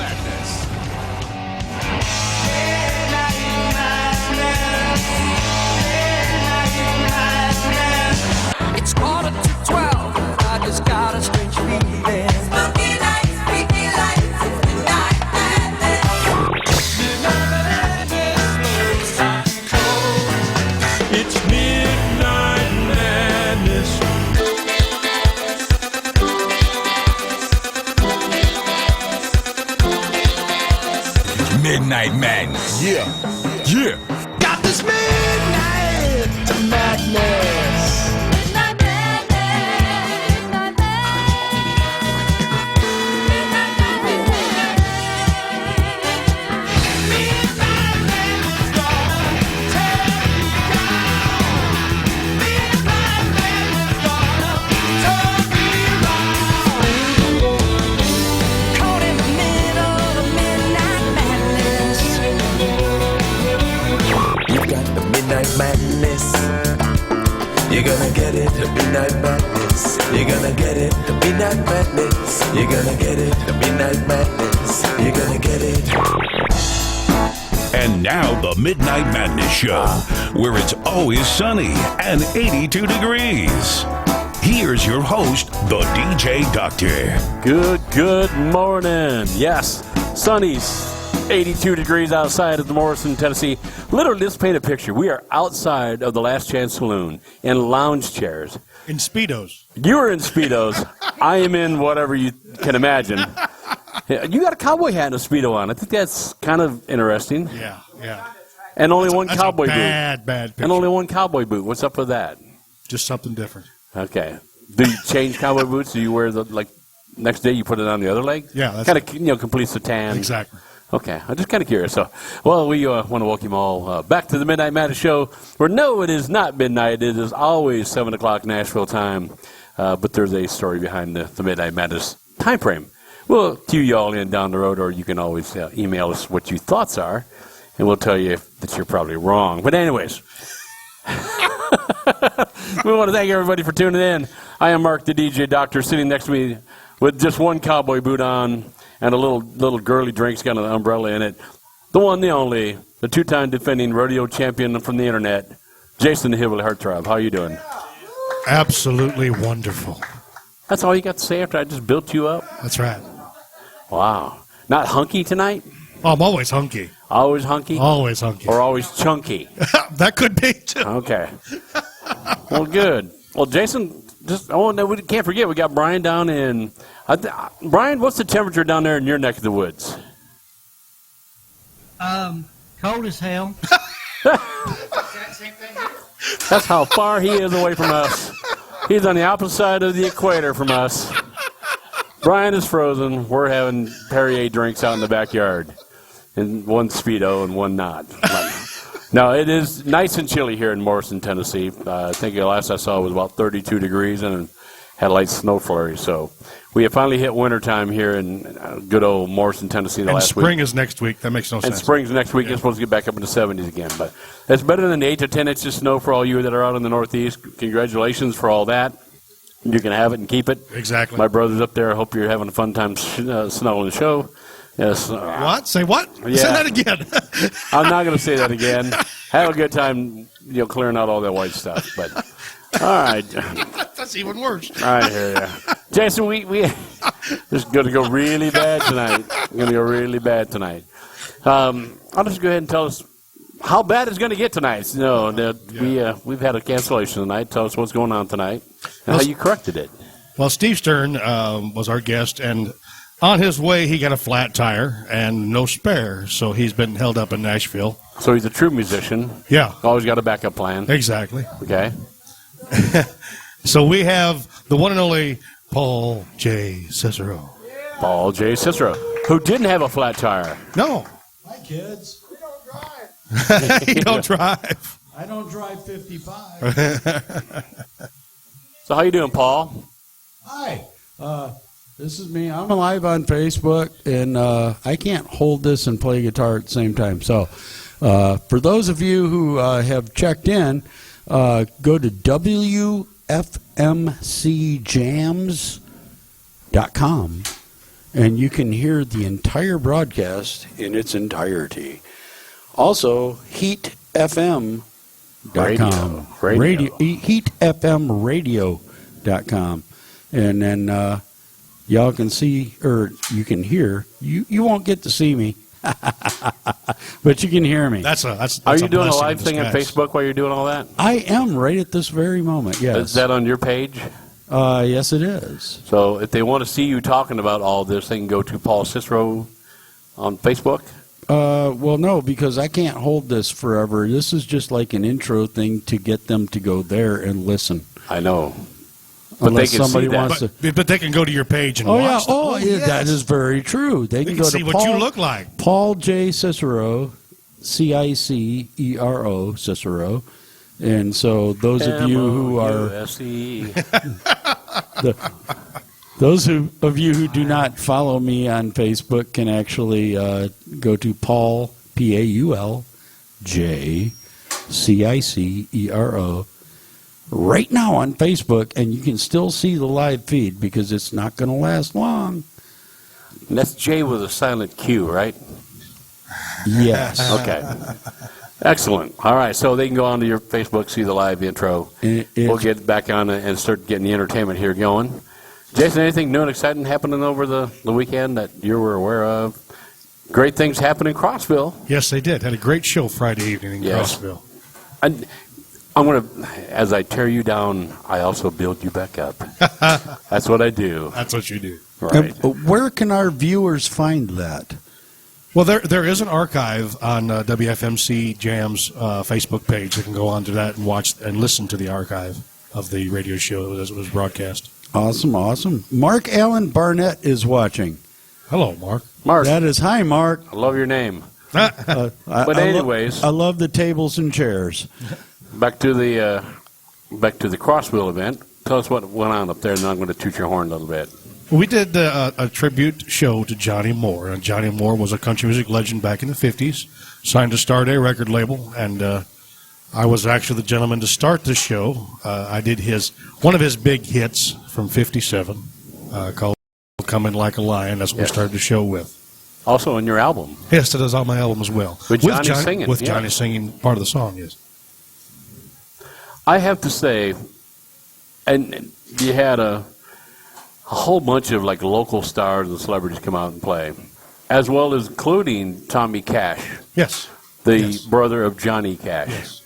Madness. It's 11:45, and I just got a strange feeling. Spooky lights, freaky lights, it's midnight madness. It's midnight madness. Midnight madness. Yeah. Got this midnight madness. Midnight madness, midnight caught in the middle of midnight madness. You've got the midnight madness. You're gonna get it, the midnight madness. You're gonna get it, the midnight madness. You're gonna get it, the midnight madness. You're gonna get it. And now the Midnight Madness Show, where it's always sunny and 82 degrees. Here's your host, the DJ Doctor. Good morning. Yes, sunny's 82 degrees outside of the Morrison, Tennessee. Literally, let's paint a picture. We are outside of the Last Chance Saloon in lounge chairs. In Speedos. You're in Speedos. I am in whatever you can imagine. You got a cowboy hat and a Speedo on. I think that's kind of interesting. Yeah. And only That's one a cowboy bad boot. picture. And only one cowboy boot. What's up with that? Just something different. Okay. Do you change cowboy boots? Do you wear the, next day you put it on the other leg? Yeah, that's kind of, completes the tan. Exactly. Okay, I'm just kind of curious. So, well, we want to welcome you all back to the Midnight Madness Show, where no, it is not midnight. It is always 7 o'clock Nashville time, but there's a story behind the Midnight Madness time frame. We'll cue you all in down the road, or you can always email us what your thoughts are, and we'll tell you that you're probably wrong. But anyways, we want to thank everybody for tuning in. I am Mark, the DJ Doctor, sitting next to me with just one cowboy boot on and a little girly drink's got an umbrella in it. The one, the only, the two-time defending rodeo champion from the internet, Jason the Hillbilly Heartthrob. How you doing? Absolutely wonderful. That's all you got to say after I just built you up? That's right. Wow. Not hunky tonight? Oh, I'm always hunky. Always hunky? Always hunky. Or always chunky? That could be, too. Okay. Well, good. Well, Jason, we can't forget, we got Brian down in... Brian, what's the temperature down there in your neck of the woods? Cold as hell. That's how far he is away from us. He's on the opposite side of the equator from us. Brian is frozen. We're having Perrier drinks out in the backyard. And one Speedo and one not. No, it is nice and chilly here in Morrison, Tennessee. I think the last I saw was about 32 degrees and had a light snow flurry. So we have finally hit wintertime here in good old Morrison, Tennessee the last week. And spring is next week. That makes no sense. And spring's next week. It's supposed to get back up in the 70s again. But it's better than 8 to 10 inches of snow for all you that are out in the Northeast. Congratulations for all that. You can have it and keep it. Exactly. My brother's up there. I hope you're having a fun time snowing the show. Yes. What? Say what? Yeah. Say that again. I'm not going to say that again. Have a good time, clearing out all that white stuff. But all right. That's even worse. I hear you. Jason, we this is going to go really bad tonight. Going to go really bad tonight. I'll just go ahead and tell us how bad it's going to get tonight. We've had a cancellation tonight. Tell us what's going on tonight and how you corrected it. Well, Steve Stern was our guest, and on his way, he got a flat tire and no spare, so he's been held up in Nashville. So he's a true musician. Yeah. Always got a backup plan. Exactly. Okay. So we have the one and only Paul J. Cicero. Paul J. Cicero, who didn't have a flat tire. No. Hi, kids. We don't drive. He don't drive. I don't drive 55. So how you doing, Paul? Hi. This is me. I'm live on Facebook, and I can't hold this and play guitar at the same time. So for those of you who have checked in, go to WFMCjams.com and you can hear the entire broadcast in its entirety. Also, heatfm.com. Radio. Heatfmradio.com. And then y'all can see, or you can hear. You won't get to see me, but you can hear me. That's Are you a doing a blessing live in thing on disguise. Facebook while you're doing all that? I am right at this very moment, yes. Is that on your page? Yes, it is. So if they want to see you talking about all this, they can go to Paul Cicero on Facebook. Well, no, because I can't hold this forever. This is just like an intro thing to get them to go there and listen. I know. But Unless they can somebody see that. wants to. But they can go to your page and Oh, yeah. watch them. Oh, yeah, yes. that is very true. They They can can go see to what Paul, you look like. Paul J. Cicero, Cicero, Cicero. And so those of you who are. M-O-U-S-E. Those of you who do not follow me on Facebook can actually go to Paul, Paul, J, Cicero, right now on Facebook, and you can still see the live feed because it's not going to last long. And that's J with a silent Q, right? Yes. Okay. Excellent. All right, so they can go onto your Facebook, see the live intro. We'll get back on it and start getting the entertainment here going. Jason, anything new and exciting happening over the weekend that you were aware of? Great things happened in Crossville. Yes, they did. Had a great show Friday evening in Yes. Crossville. And I'm going to, as I tear you down, I also build you back up. That's what I do. That's what you do. Right. Where can our viewers find that? Well, there is an archive on WFMC Jam's Facebook page. They can go onto that and watch and listen to the archive of the radio show as it was broadcast. Awesome, awesome. Mark Allen Barnett is watching. Hello, Mark. Mark, That is, hi, Mark. I love your name. But anyways. I love the tables and chairs. Back to the Crossville event. Tell us what went on up there, and then I'm going to toot your horn a little bit. We did a tribute show to Johnny Moore. And Johnny Moore was a country music legend back in the 50s, signed to Star Day record label, and I was actually the gentleman to start the show. I did one of his big hits from 57 called Coming Like a Lion. That's what we started the show with. Also on your album. Yes, that is on my album as well. With Johnny singing. With yeah. Johnny singing part of the song, yes. I have to say, and you had a whole bunch of like local stars and celebrities come out and play, as well as including Tommy Cash, Yes. the brother of Johnny Cash. Yes.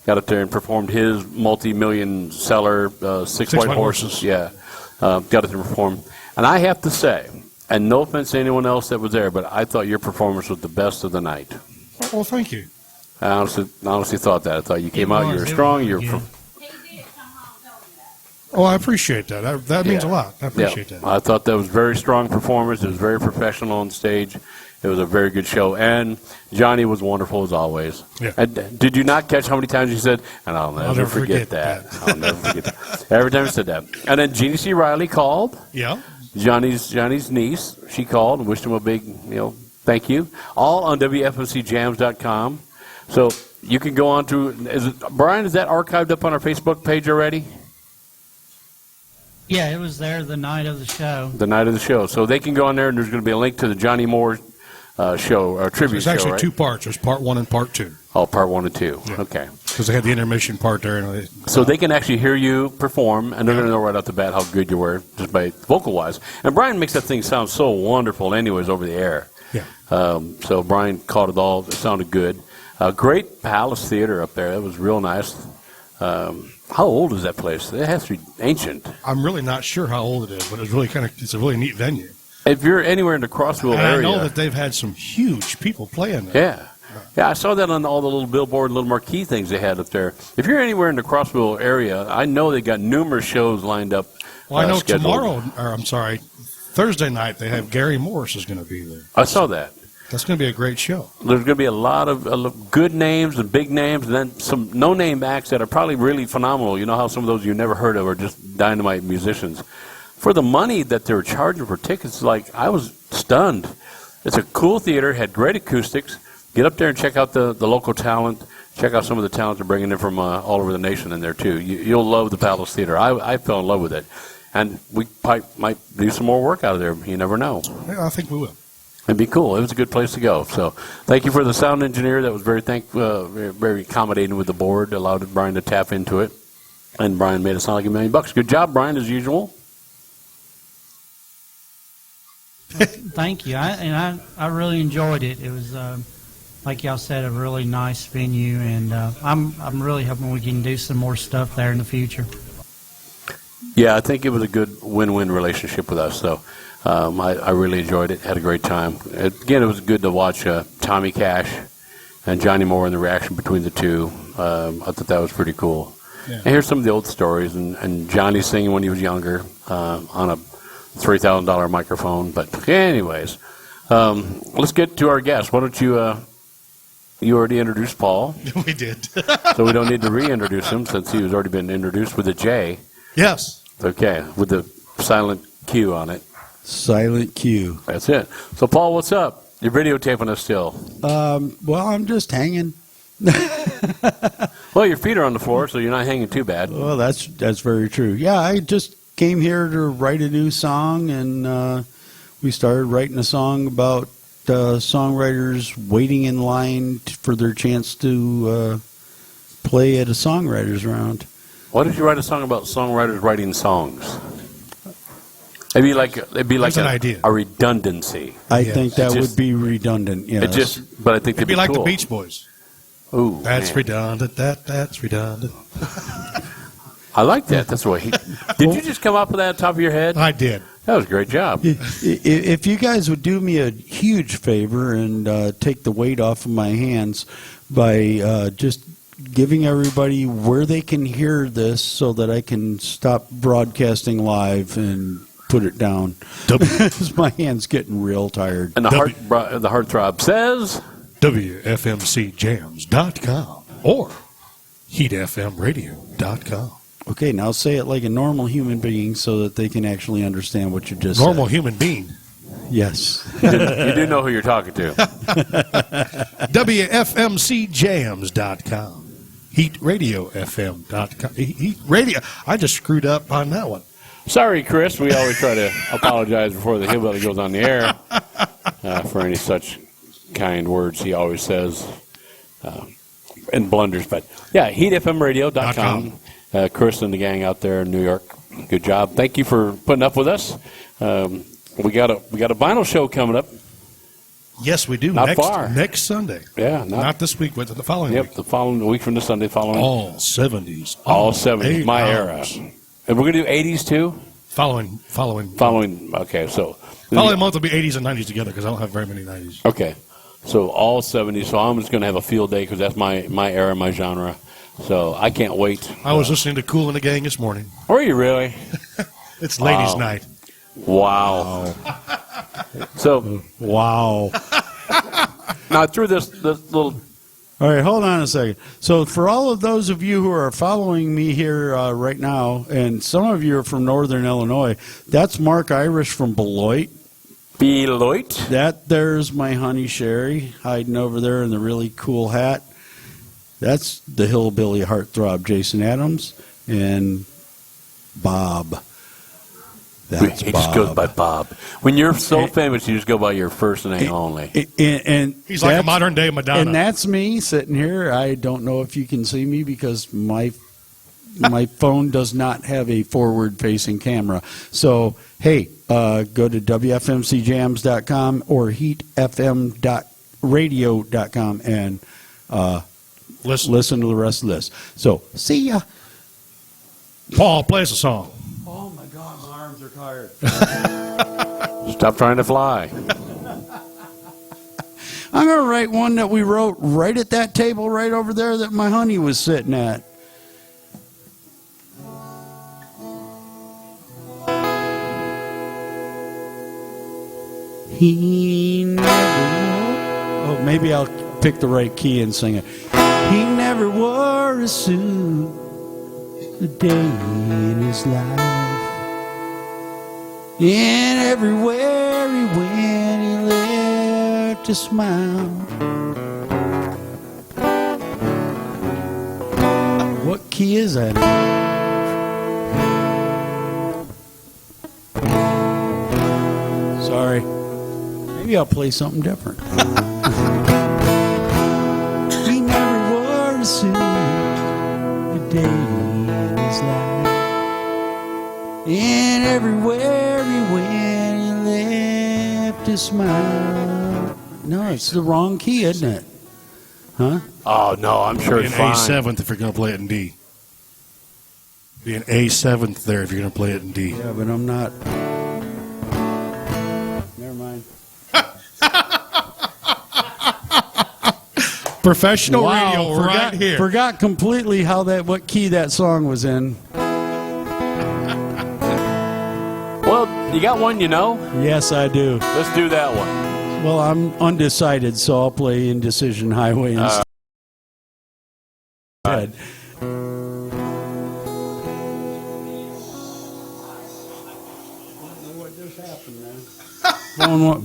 Got up there and performed his multi-million seller, Six White Horses. Yeah, got up there and perform. And I have to say, and no offense to anyone else that was there, but I thought your performance was the best of the night. Well, thank you. I honestly thought that. I thought you came out, you were strong, you were... Oh, I appreciate that. That means a lot. I appreciate that. I thought that was very strong performance. It was very professional on stage. It was a very good show. And Johnny was wonderful as always. Yeah. And did you not catch how many times he said, and I'll never forget that. I'll never forget that. Every time he said that. And then Jeannie C. Riley called. Yeah. Johnny's niece. She called and wished him a big, thank you. All on WFMCJams.com. So you can go on to, Brian, is that archived up on our Facebook page already? Yeah, it was there the night of the show. The night of the show. So they can go on there, and there's going to be a link to the Johnny Moore show, or tribute show, There's actually right? two parts. There's part 1 and part 2. Oh, part 1 and 2. Yeah. Okay. Because they had the intermission part there. And So they can actually hear you perform, and they're going to know right off the bat how good you were, just by vocal-wise. And Brian makes that thing sound so wonderful anyways over the air. Yeah. So Brian caught it all. It sounded good. Great Palace Theater up there. That was real nice. How old is that place? It has to be ancient. I'm really not sure how old it is, but it's a really neat venue. If you're anywhere in the Crossville And area. I know that they've had some huge people playing there. Yeah, I saw that on all the little billboard, little marquee things they had up there. If you're anywhere in the Crossville area, I know they got numerous shows lined up. Well, I know scheduled. Thursday night they have Gary Morris is going to be there. I saw that. That's going to be a great show. There's going to be a lot of good names and big names, and then some no-name acts that are probably really phenomenal. You know how some of those you never heard of are just dynamite musicians. For the money that they were charging for tickets, I was stunned. It's a cool theater, had great acoustics. Get up there and check out the local talent. Check out some of the talent they're bringing in from all over the nation in there, too. You'll love the Palace Theater. I fell in love with it. And we might do some more work out of there. You never know. Yeah, I think we will. It'd be cool. It was a good place to go. So thank you for the sound engineer that was very accommodating with the board, allowed Brian to tap into it. And Brian made it sound like $1 million. Good job, Brian, as usual. Thank you. I really enjoyed it. It was, like y'all said, a really nice venue, and I'm really hoping we can do some more stuff there in the future. Yeah, I think it was a good win-win relationship with us. So I really enjoyed it. Had a great time. Again, it was good to watch Tommy Cash and Johnny Moore and the reaction between the two. I thought that was pretty cool. Yeah. And here's some of the old stories. And Johnny singing when he was younger on a $3,000 microphone. But anyways, let's get to our guest. Why don't you... You already introduced Paul. We did. So we don't need to reintroduce him since he was already been introduced with a J. Yes. Okay, with the silent Q on it. Silent Q. That's it. So, Paul, what's up? You're videotaping us still. Well, I'm just hanging. Well, your feet are on the floor, so you're not hanging too bad. Well, that's very true. Yeah, I just came here to write a new song, and we started writing a song about songwriters waiting in line for their chance to play at a songwriters round. Why did you write a song about songwriters writing songs? It'd be like an idea. A redundancy. I think that would be redundant. Yes. But I think it'd be like cool. the Beach Boys. Ooh, that's redundant. That's redundant. I like that. That's what did you just come up with that on top of your head? I did. That was a great job. If you guys would do me a huge favor and take the weight off of my hands by just giving everybody where they can hear this so that I can stop broadcasting live and put it down. Because my hand's getting real tired. And the heartthrob says WFMCJams.com or HeatFMRadio.com. Okay, now say it like a normal human being so that they can actually understand what you just said. Normal human being. Yes. You do know who you're talking to. WFMCJams.com. HeatRadioFM.com. Heat Radio. I just screwed up on that one. Sorry, Chris. We always try to apologize before the hillbilly goes on the air for any such kind words he always says and blunders. But, yeah, HeatFMRadio.com. Chris and the gang out there in New York, good job. Thank you for putting up with us. We got a vinyl show coming up. Yes, we do. Not far. Next Sunday. Yeah. Not this week, but the following week. Yep, the following week from the Sunday following. All 70s. All 70s. My era. And we're going to do 80s too? Following. Okay, so. Following month will be 80s and 90s together because I don't have very many 90s. Okay. So all 70s. So I'm just going to have a field day because that's my era, my genre. So I can't wait. I was listening to Kool and the Gang this morning. Were you really? It's ladies' night. Wow. So. Wow. Now through this little. All right, hold on a second. So for all of those of you who are following me here right now, and some of you are from Northern Illinois, that's Mark Irish from Beloit. Beloit? That there's my honey Sherry hiding over there in the really cool hat. That's the hillbilly heartthrob Jason Adams and Bob. That's he Bob. just goes by Bob. When you're so famous, you just go by your first name only. And he's like a modern day Madonna. And that's me sitting here. I don't know if you can see me because my phone does not have a forward-facing camera. So, hey, go to WFMCJams.com or HeatFM.radio.com and listen to the rest of this. So, see ya. Paul, play us a song. Oh, my God, my arms are tired. Stop trying to fly. I'm going to write one that we wrote right at that table right over there that my honey was sitting at. He never wore... Oh, maybe I'll pick the right key and sing it. He never wore a suit a day in his life. And everywhere he went, he left a smile. What key is that in? Maybe I'll play something different. He never wore a suit a day in his life. And everywhere he went, he left a smile. No, it's the wrong key, isn't it? Huh? Oh, no, I'm sure Be it's an fine. A7th if you're going to play it in D. Be an A7th there if you're going to play it in D. Yeah, but I'm not. Never mind. Professional Wow, radio right here. Forgot completely what key that song was in. Well, you got one you know? Yes, I do. Let's do that one. Well, I'm undecided, so I'll play Indecision Highway instead.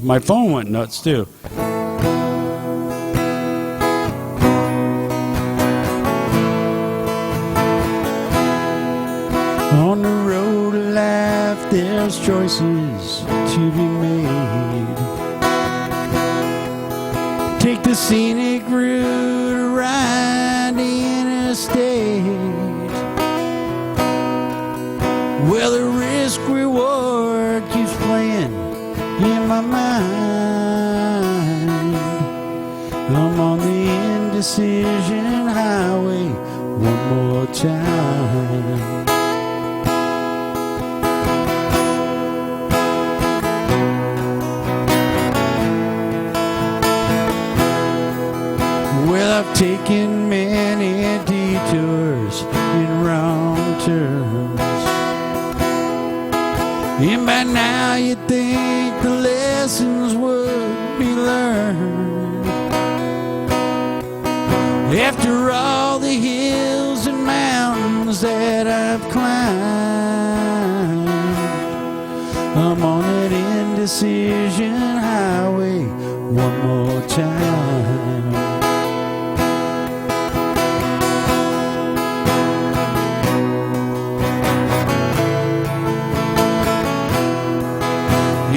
My phone went nuts, too. On the road of life, there's choices to be made. Take the scenic route around the interstate. Well, the risk-reward keeps playing in my mind. I'm on the indecision highway one more time. Well, I've taken many detours in wrong turns. And by now you'd think the lessons would be learned. After all the hills and mountains that I've climbed, I'm on that indecision highway one more time.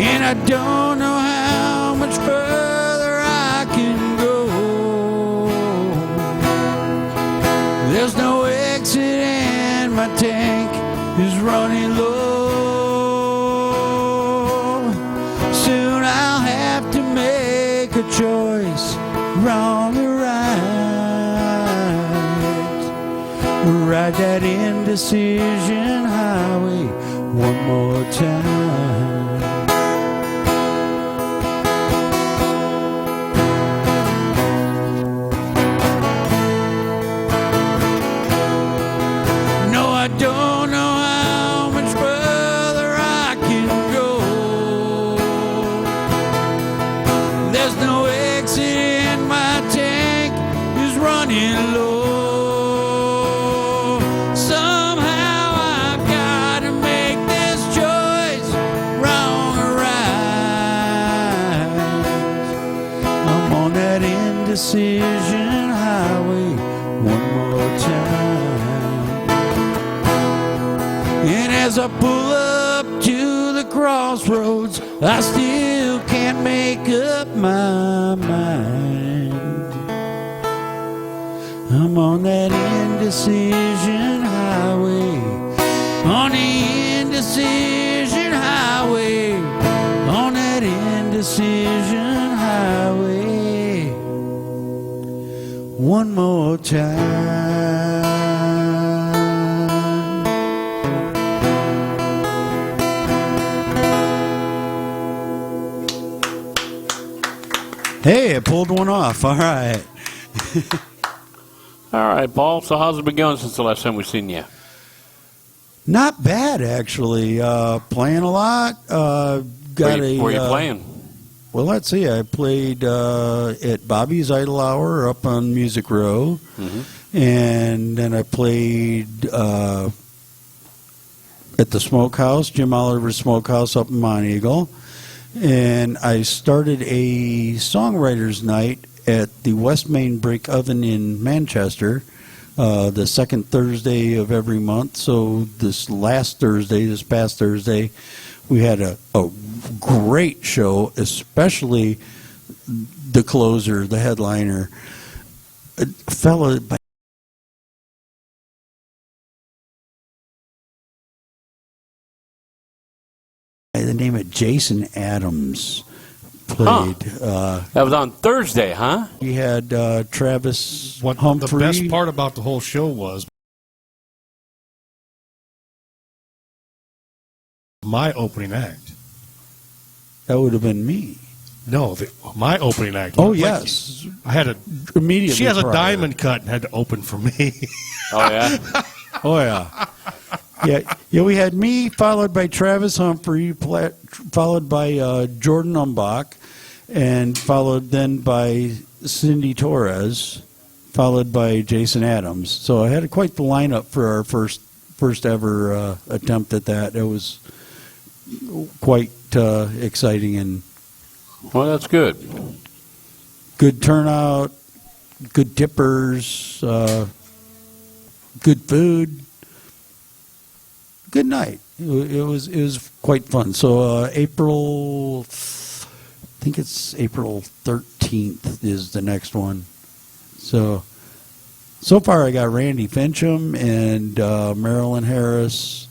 And I don't know how much further I can go. There's no exit and my tank is running low. Soon I'll have to make a choice, wrong or right. Ride that indecision highway one more time. Don't know how much further I can go. There's no exit and my tank is running low. Somehow I've got to make this choice, wrong or right. I'm on that indecision highway one more time. And as I pull up to the crossroads, I still can't make up my mind. I'm on that indecision highway, on the indecision highway, on that indecision highway, one more time. Hey, I pulled one off. All right. All right, Paul. So how's it been going since the last time we've seen you? Not bad, actually. Playing a lot. Where are you playing? Well, let's see. I played at Bobby's Idle Hour up on Music Row. Mm-hmm. And then I played at the Smokehouse, Jim Oliver's Smokehouse up in Monteagle. And I started a songwriters night at the West Main Brick Oven in Manchester, the second Thursday of every month. So this past Thursday, we had a great show, especially the closer, the headliner, a fella by the name of Jason Adams played. That was on Thursday, huh? We had Travis What Humphrey. the best part about the whole show was my opening act. That would have been me. No, my opening act. Oh, Like, yes. I had a Immediately. She has a prior. diamond cut and had to open for me. Oh, yeah? Oh, yeah. Yeah, we had me, followed by Travis Humphrey, followed by Jordan Umbach, and followed then by Cindy Torres, followed by Jason Adams. So I had quite the lineup for our first ever attempt at that. It was quite exciting and Well, that's good. good turnout, good tippers, good food. Good night. It was quite fun. So I think it's April 13th is the next one. So far I got Randy Fincham and Marilyn Harris,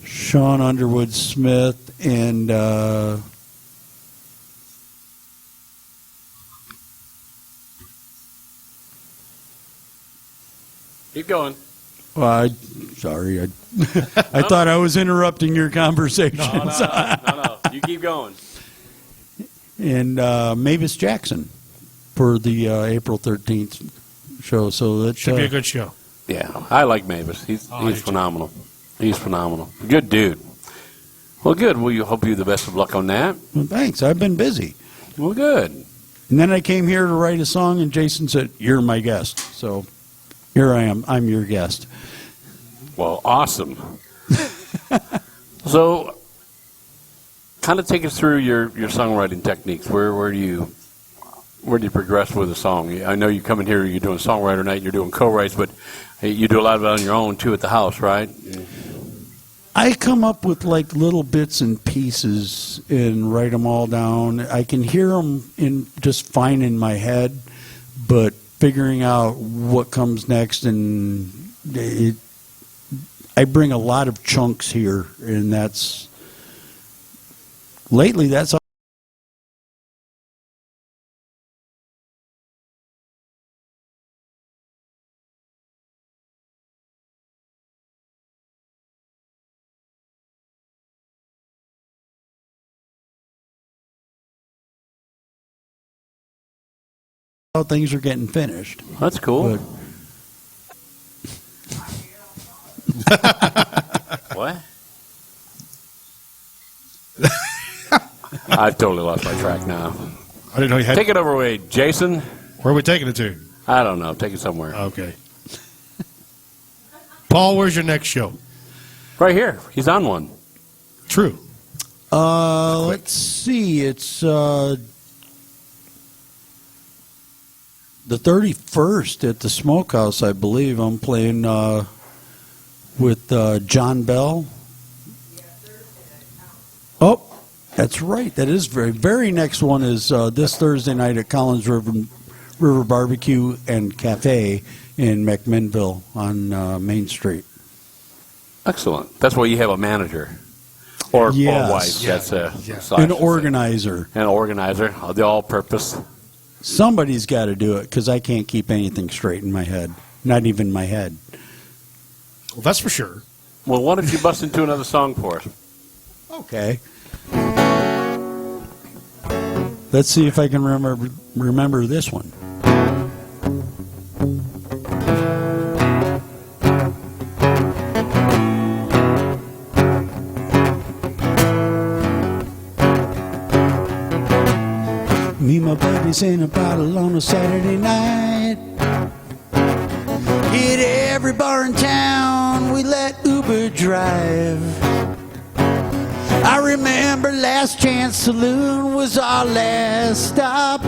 Sean Underwood Smith, and Keep going. well, sorry, I thought I was interrupting your conversation. No. You keep going. And Mavis Jackson for the April 13th show. So that Should be a good show. Yeah, I like Mavis. He's I do too. phenomenal. He's phenomenal. Good dude. Well, good. Well, you hope you the best of luck on that. well, thanks. I've been busy. Well, good. And then I came here to write a song, and Jason said, "You're my guest." So here I am. I'm your guest. Well, awesome. So, kind of take us through your songwriting techniques. Where do you progress with a song? I know you come in here, you're doing songwriter night, you're doing co-writes, but you do a lot of it on your own too at the house, right? I come up with like little bits and pieces and write them all down. I can hear them in just fine in my head, but figuring out what comes next, and I bring a lot of chunks here, and that's all. How things are getting finished. That's cool. What? I've totally lost my track now. I didn't know you had. Take it over, Wade. Jason? Where are we taking it to? I don't know. Take it somewhere. Okay. Paul, where's your next show? Right here. He's on one. True. Let's see. It's the 31st at the Smokehouse, I believe. I'm playing with John Bell. Oh, that's right. That is very next one is this Thursday night at Collins River Barbecue and Cafe in McMinnville on Main Street. Excellent. That's why you have a manager. Or Yes. wife. Yeah, That's a yeah. so I An should say. organizer. An organizer. The all-purpose. Somebody's got to do it because I can't keep anything straight in my head. Not even my head. Well, that's for sure. Well, why don't you bust into another song for us? Okay. Let's see if I can remember this one. Me and my buddies in a bottle on a Saturday night. Hit every bar in town, we let Uber drive. I remember Last Chance Saloon was our last stop.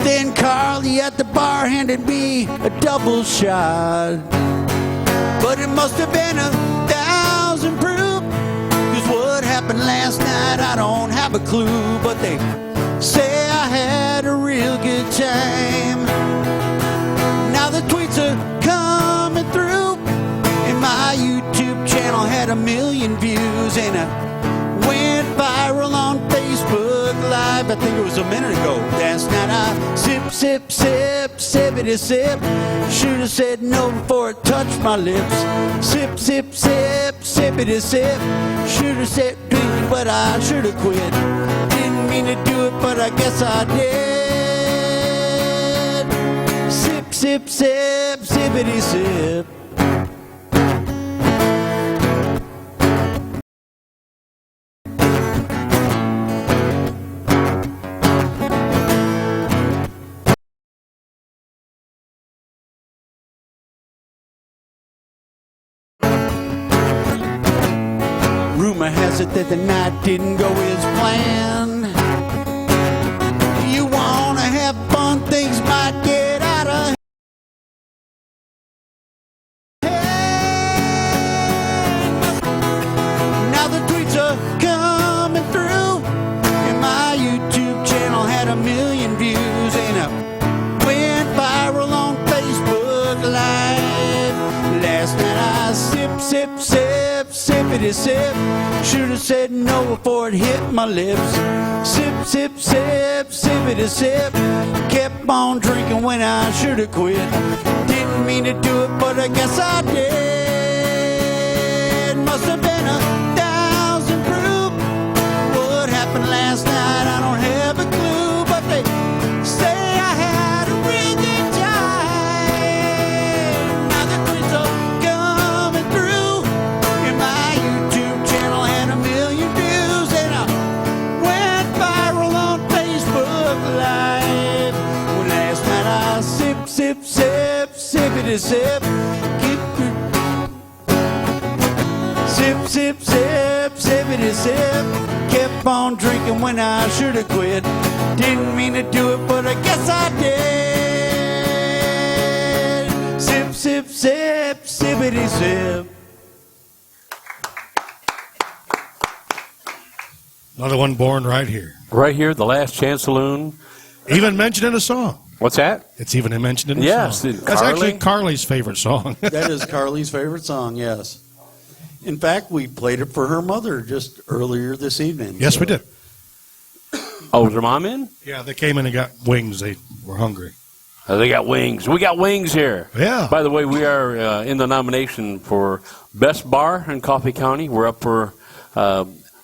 Then Carly at the bar handed me a double shot. But it must have been 1,000 proof, happened last night, I don't have a clue, but they say I had a real good time. Now the tweets are coming through, and my YouTube channel had 1 million views, and I went viral on Facebook Live. I think it was a minute ago. Last night I sip, sip, sip, sippity sip. Should have said no before it touched my lips. Sip, sip, sip, sippity sip. Should have said drink, but I should have quit. Didn't mean to do it, but I guess I did. Sip, sip, sip, sippity sip. Rumor has it that the night didn't go as planned. You wanna have fun, things might get out of hand. Now the tweets are coming through, and my YouTube channel had 1 million views, and I went viral on Facebook Live. Last night I sip, sip, sip, sippity sip. Should have said no before it hit my lips. Sip, sip, sip, sippity sip. Kept on drinking when I should have quit. Didn't mean to do it, but I guess I did. Must have been 1,000 proof. What happened last night, I don't have a clue, but they say I had a real good time. Now the tweets are coming through, and my YouTube channel had 1 million views, and I went viral on Facebook Live. Well, last night I sip, sip, sip, sippity sip. Sip, sip, sip, sippity sip. Kept on drinking when I should have quit. Didn't mean to do it, but I guess I did. Sip, sip, sip, sippity sip. Another one born right here. Right here, the Last Chance Saloon. Even mentioned in a song. What's that? It's even mentioned in a Yes, song. Carly? That's actually Carly's favorite song. That is Carly's favorite song, yes. In fact, we played it for her mother just earlier this evening. Yes, we did. Oh, was her mom in? Yeah, they came in and got wings. They were hungry. Oh, they got wings. We got wings here. Yeah. By the way, we are in the nomination for Best Bar in Coffee County. We're up for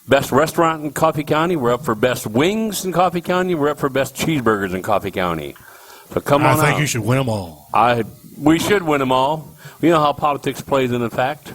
Best Restaurant in Coffee County. We're up for Best Wings in Coffee County. We're up for Best Cheeseburgers in Coffee County. So come on out. I think you should win them all. We should win them all. You know how politics plays into fact.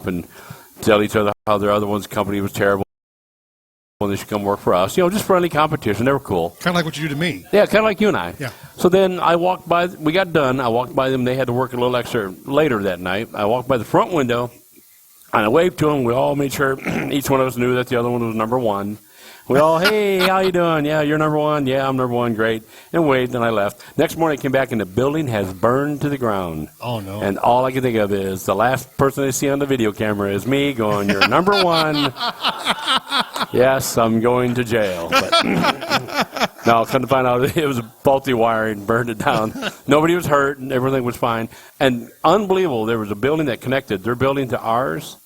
And tell each other how their other one's company was terrible and they should come work for us. You know, just friendly competition. They were cool. Kind of like what you do to me. Yeah, kind of like you and I. Yeah. So then I walked by, we got done. I walked by them. They had to work a little extra later that night. I walked by the front window and I waved to them. We all made sure each one of us knew that the other one was number one. We all, hey, how you doing? Yeah, you're number one. Yeah, I'm number one. Great. And waved, and I left. Next morning, I came back, and the building has burned to the ground. Oh, no. And all I can think of is the last person I see on the video camera is me going, you're number one. Yes, I'm going to jail. But no, come to find out it was a faulty wire and burned it down. Nobody was hurt, and everything was fine. And unbelievable, there was a building that connected their building to ours.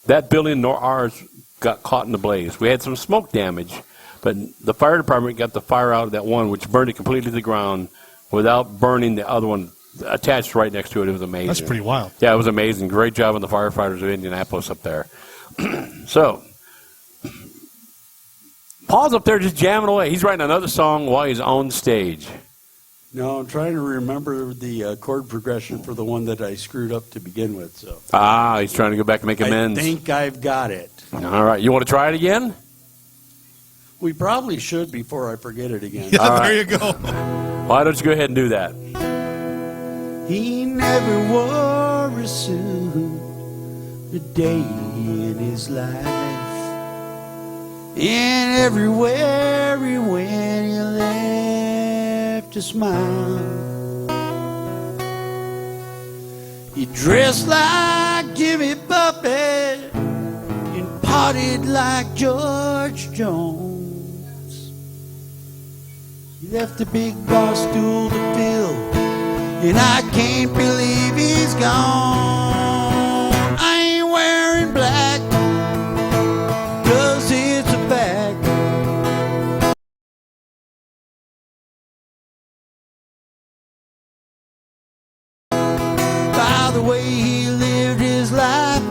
That building nor ours got caught in the blaze. We had some smoke damage, but the fire department got the fire out of that one, which burned it completely to the ground without burning the other one attached right next to it. It was amazing. That's pretty wild. Yeah, it was amazing. Great job on the firefighters of Indianapolis up there. So, Paul's up there just jamming away. He's writing another song while he's on stage. No, I'm trying to remember the chord progression for the one that I screwed up to begin with. So He's trying to go back and make amends. I think I've got it. All right. You want to try it again? We probably should before I forget it again. Yeah, All there right. you go. Why don't you go ahead and do that? He never wore a suit a day in his life. And everywhere he went, he left a smile. He dressed like Jimmy Buffett and partied like George Jones. He left a big bar stool to fill, and I can't believe he's gone. I ain't wearing black, 'cause it's a fact. By the way he lived his life,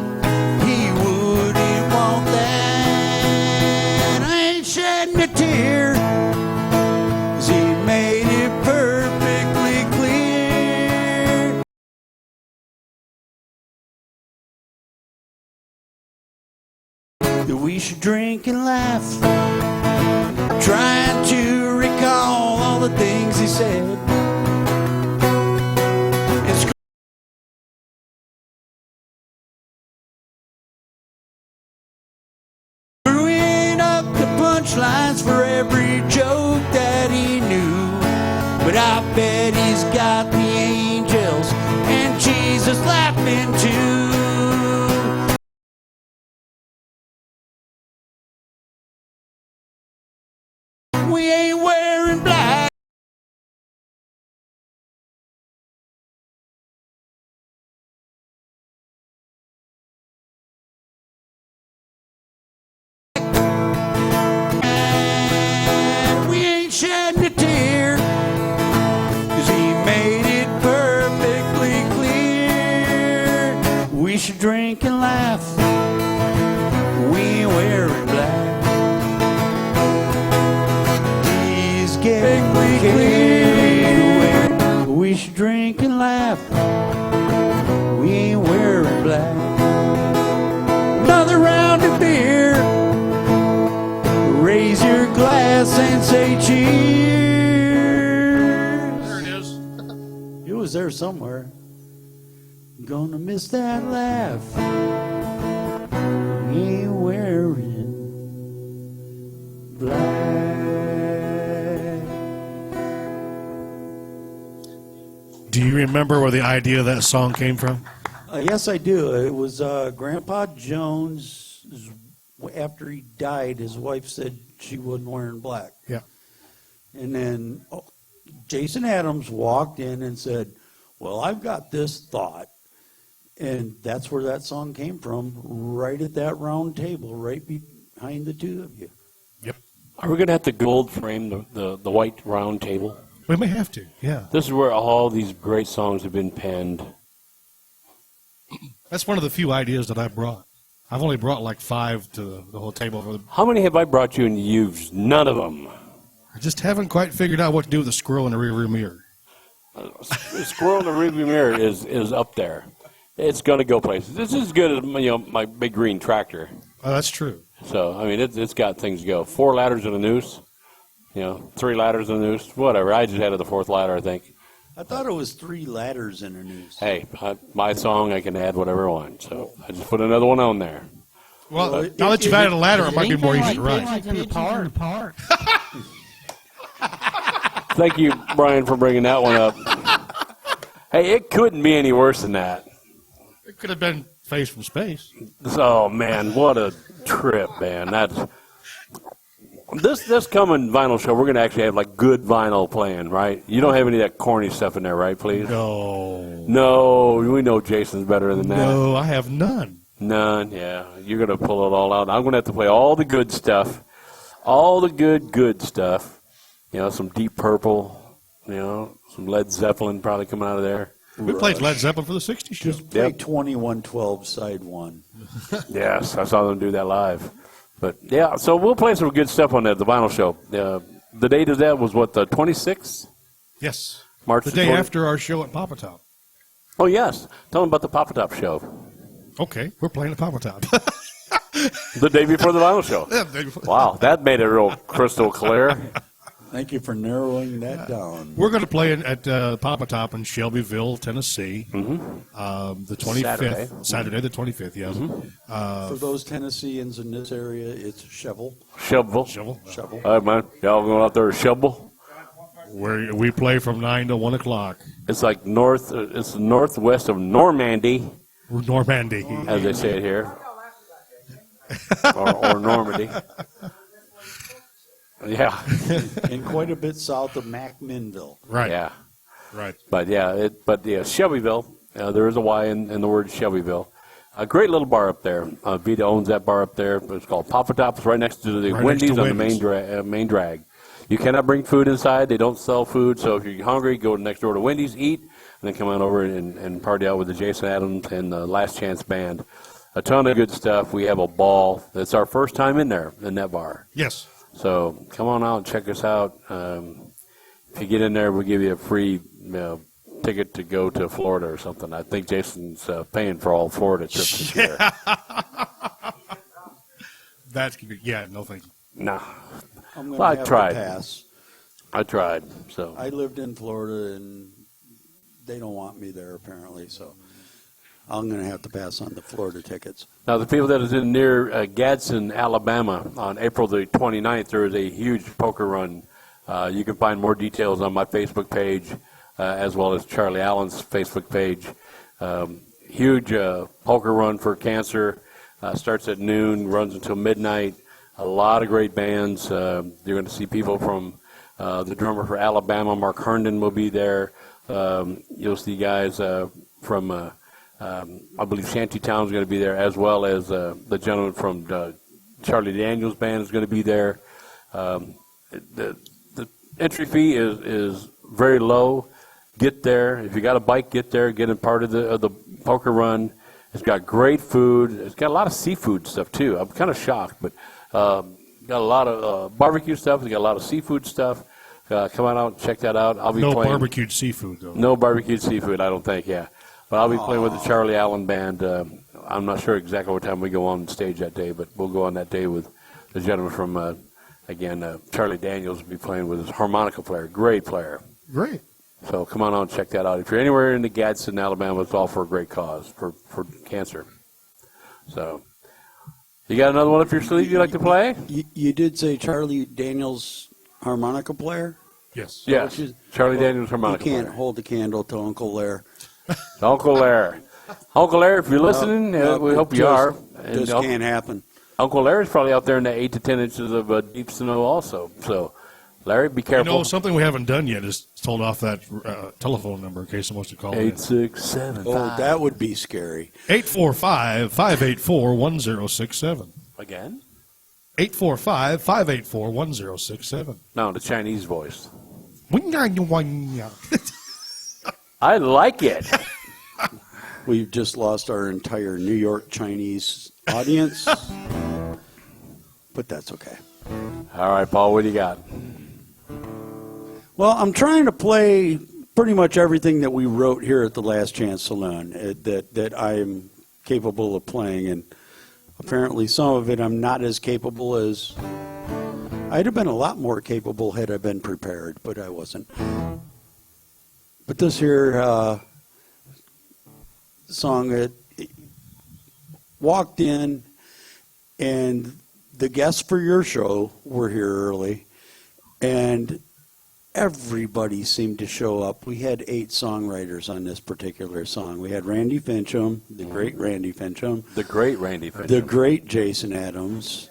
he wouldn't want that. I ain't shedding a tear, 'cause he made it perfectly clear that we should drink and laugh, trying to recall all the things he said. And screwing up the punchlines for every joke that he knew. But I bet he's got the angels and Jesus laughing too. We ain't wearing black. And we ain't shedding a tear, 'cause he made it perfectly clear. We should drink and laugh. We ain't wearing black. He's getting clear. We should drink and laugh. We ain't wearing black. Another round of beer. Raise your glass and say cheers. There it is. It was there somewhere. Gonna miss that laugh. We ain't wearing black. Do you remember where the idea of that song came from? Yes, I do. It was Grandpa Jones. After he died, his wife said she wasn't wearing black. Yeah. And then Jason Adams walked in and said, well, I've got this thought. And that's where that song came from, right at that round table, right behind the two of you. Yep. Are we going to have to gold frame the white round table? We may have to, yeah. This is where all these great songs have been penned. That's one of the few ideas that I brought. I've only brought like 5 to the whole table. How many have I brought you and you used? None of them. I just haven't quite figured out what to do with the squirrel in the rearview mirror. The squirrel in the rearview mirror is up there. It's going to go places. This is as good as my big green tractor. Oh, that's true. So I mean, it's got things to go. 4 ladders and a noose. 3 ladders and a noose. Whatever. I just added the 4th ladder, I think. I thought it was 3 ladders in a noose. Hey, my song, I can add whatever I want. So I just put another one on there. Well, now that you've added a ladder, it might be more easy to ride. Like in the park. Thank you, Brian, for bringing that one up. Hey, it couldn't be any worse than that. It could have been Face from Space. Oh man, what a trip, man! This coming vinyl show, we're gonna actually have like good vinyl playing, right? You don't have any of that corny stuff in there, right? Please. No, we know Jason's better than that. No, I have none. None. Yeah, you're gonna pull it all out. I'm gonna have to play all the good stuff, all the good stuff. Some Deep Purple. Some Led Zeppelin probably coming out of there. We played Led Zeppelin for the 60s show. Just play 2112 side 1. Yes, I saw them do that live. But yeah, so we'll play some good stuff on the vinyl show. The date of that was what, the 26th? Yes. March the day 20th? after our show at Papa Top. Oh yes, tell them about the Papa Top show. Okay, we're playing at Papa Top. The day before the vinyl show. Yeah, day before. Wow, that made it real crystal clear. Thank you for narrowing that down. We're going to play at Papa Top in Shelbyville, Tennessee, the 25th, Saturday the 25th, yes. For those Tennesseans in this area, it's Shovel. Shovel. Shovel. All right, man. Y'all going out there to shovel? Where we play from 9 to 1 o'clock. It's like it's northwest of Normandy, Normandy. as they say it here. or Normandy. Yeah. And quite a bit south of McMinnville. Right. Yeah. Right. But Shelbyville. There is a Y in the word Shelbyville. A great little bar up there. Vita owns that bar up there. It's called Papa Top. It's right next to the Wendy's on the main drag. You cannot bring food inside. They don't sell food. So if you're hungry, go next door to Wendy's, eat, and then come on over and party out with the Jason Adams and the Last Chance Band. A ton of good stuff. We have a ball. It's our first time in there, in that bar. Yes. So come on out and check us out. If you get in there, we'll give you a free ticket to go to Florida or something. I think Jason's paying for all Florida trips this year. No thank you. No. I'm going Well, I to have tried. to pass. I tried. So I lived in Florida, and they don't want me there, apparently, so I'm going to have to pass on the Florida tickets. now the people that is in near Gadsden, Alabama, on April the 29th, there is a huge poker run. You can find more details on my Facebook page, as well as Charlie Allen's Facebook page. Huge poker run for cancer. Starts at noon, runs until midnight. A lot of great bands. You're going to see people from the drummer for Alabama, Mark Herndon, will be there. You'll see guys from, I believe, Shantytown is going to be there, as well as the gentleman from Charlie Daniels Band is going to be there. The entry fee is very low. Get there. If you got a bike, get there. Get in part of the poker run. It's got great food. It's got a lot of seafood stuff, too. I'm kind of shocked, but got a lot of barbecue stuff. It's got a lot of seafood stuff. Come on out and check that out. I'll be playing. No barbecued seafood, though. No barbecued seafood, I don't think, yeah. But I'll be playing with the Charlie Allen Band. I'm not sure exactly what time we go on stage that day, but we'll go on that day with the gentleman from, Charlie Daniels will be playing with his harmonica player. Great player. Great. So come on out and check that out. If you're anywhere in the Gadsden, Alabama, it's all for a great cause, for cancer. So, you got another one up your sleeve you'd like to play? You did say Charlie Daniels harmonica player? Yes. Yes, Charlie Daniels harmonica You can't player. hold the candle to Uncle Lair. Uncle Lair. Uncle Lair, if you're listening, we hope you are. And Just can't happen. Uncle Larry's probably out there in the 8 to 10 inches of deep snow also. So, Larry, be careful. Something we haven't done yet is told off that telephone number in case someone wants to call 867. Oh, that would be scary. 845-584-1067. Again? 845-584-1067. No, the Chinese voice. I like it. We've just lost our entire New York Chinese audience, but that's okay. All right, Paul, what do you got? Well, I'm trying to play pretty much everything that we wrote here at the Last Chance Saloon that I'm capable of playing, and apparently some of it I'm not as capable as. I'd have been a lot more capable had I been prepared, but I wasn't. But this here song, it walked in, and the guests for your show were here early, and everybody seemed to show up. We had 8 songwriters on this particular song. We had Randy Fincham, the great Randy Fincham. The great Randy Fincham. The great Jason Adams.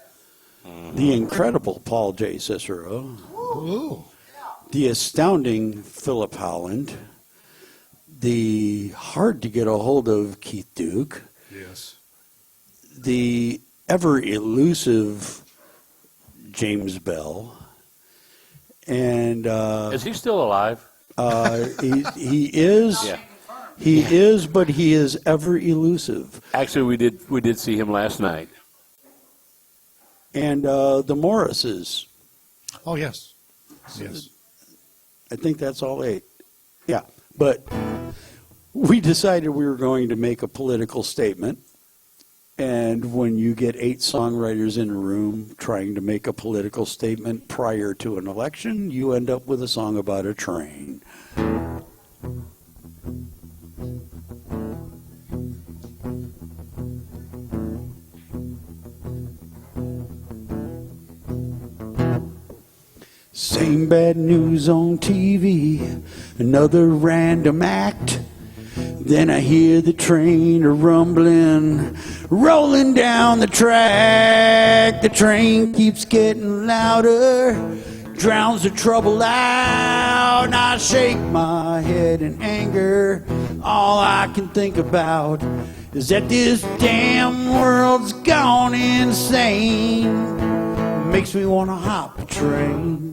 The incredible Paul J. Cicero. Ooh. The astounding Philip Holland. The hard to get a hold of Keith Duke. Yes. The ever elusive James Bell. And Is he still alive? he is. Yeah. He is, but he is ever elusive. Actually, we did see him last night. And the Morrises. Oh, yes. Yes. I think that's all 8. Yeah. But we decided we were going to make a political statement. And when you get 8 songwriters in a room trying to make a political statement prior to an election, you end up with a song about a train. Same bad news on TV, another random act. Then I hear the train rumbling, rolling down the track. The train keeps getting louder, drowns the trouble out. And I shake my head in anger. All I can think about is that this damn world's gone insane. Makes me want to hop a train.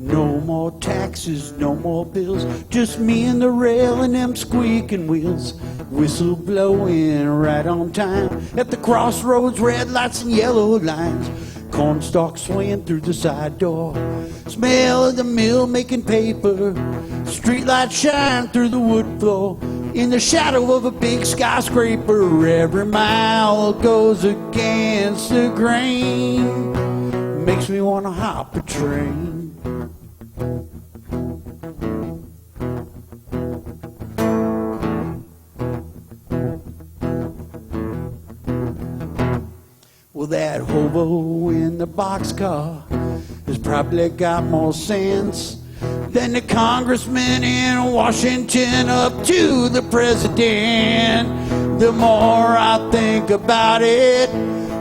No more taxes, no more bills, just me and the rail and them squeaking wheels. Whistle blowing right on time at the crossroads, red lights and yellow lines. Cornstalk swaying through the side door, smell of the mill making paper. Streetlights shine through the wood floor in the shadow of a big skyscraper. Every mile goes against the grain, makes me want to hop a train. Well, that hobo in the boxcar has probably got more sense than the congressman in Washington up to the president. The more I think about it,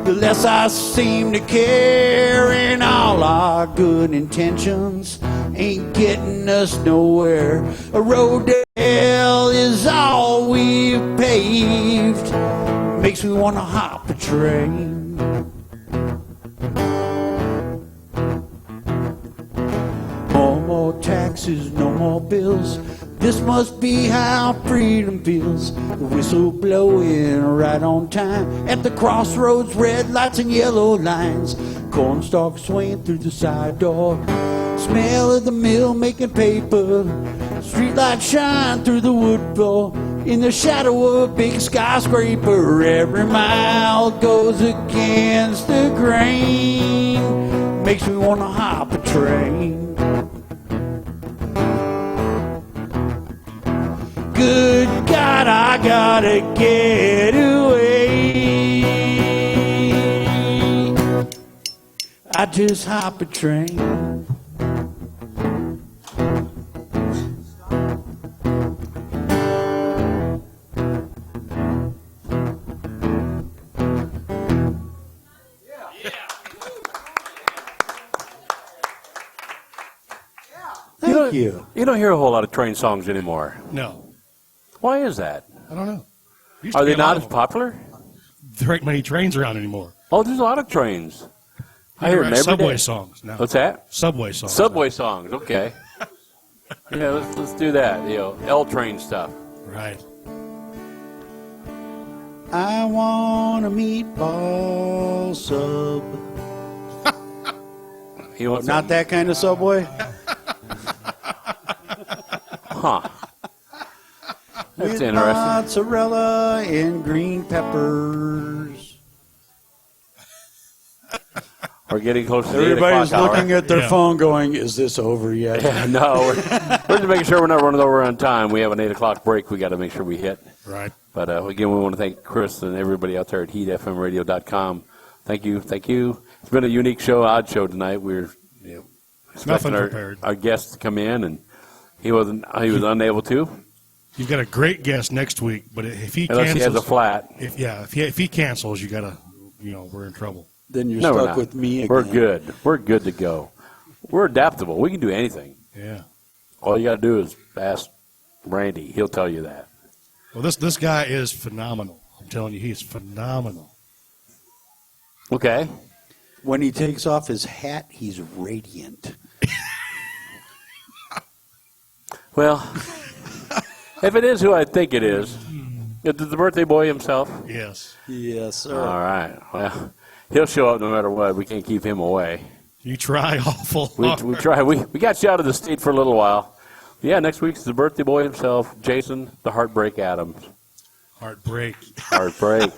the less I seem to care. And all our good intentions ain't getting us nowhere. A road to hell is all we've paved. Makes me want to hop a train. No more taxes, no more bills. This must be how freedom feels. The whistle blowing right on time at the crossroads, red lights and yellow lines. Cornstalk swaying through the side door, smell of the mill making paper. Streetlights shine through the wood floor in the shadow of a big skyscraper. Every mile goes against the grain, makes me want to hop a train. Good God, I gotta get away. I just hop a train. Thank you. You don't hear a whole lot of train songs anymore. No, Why is that? I don't know. Used to Are be they a lot not of as them. popular? There ain't many trains around anymore. Oh, there's a lot of trains. I hear them every Subway day. songs now. What's that? Subway songs. Subway songs. Okay. Yeah, let's do that. You know, L train stuff. Right. I want a meatball sub. You want Not that kind of Subway? Huh. That's With interesting. mozzarella and green peppers. We're getting close to the 8 Everybody's o'clock looking hour. at their Yeah. phone going, is this over yet? Yeah, no, we're just making sure we're not running over on time. We have an 8 o'clock break we got to make sure we hit. Right. But again, we want to thank Chris and everybody out there at HeatFMRadio.com. Thank you. It's been a unique show, odd show tonight. We're expecting Nothing prepared. our guest to come in, and he was unable to. You've got a great guest next week, but if he Unless cancels, he has a flat. if he cancels, you gotta, we're in trouble. Then you're No, we're stuck not. with me again. We're good. We're good to go. We're adaptable. We can do anything. Yeah. All you got to do is ask Randy. He'll tell you that. Well, this guy is phenomenal. I'm telling you, he's phenomenal. Okay. When he takes off his hat, he's radiant. Well, if it is who I think it is, it's the birthday boy himself. Yes. Yes, sir. All right. Well, he'll show up no matter what. We can't keep him away. You try awful We hard. try. We got you out of the state for a little while, Yeah, next week's the birthday boy himself, Jason the Heartbreak Adams. Heartbreak. Heartbreak.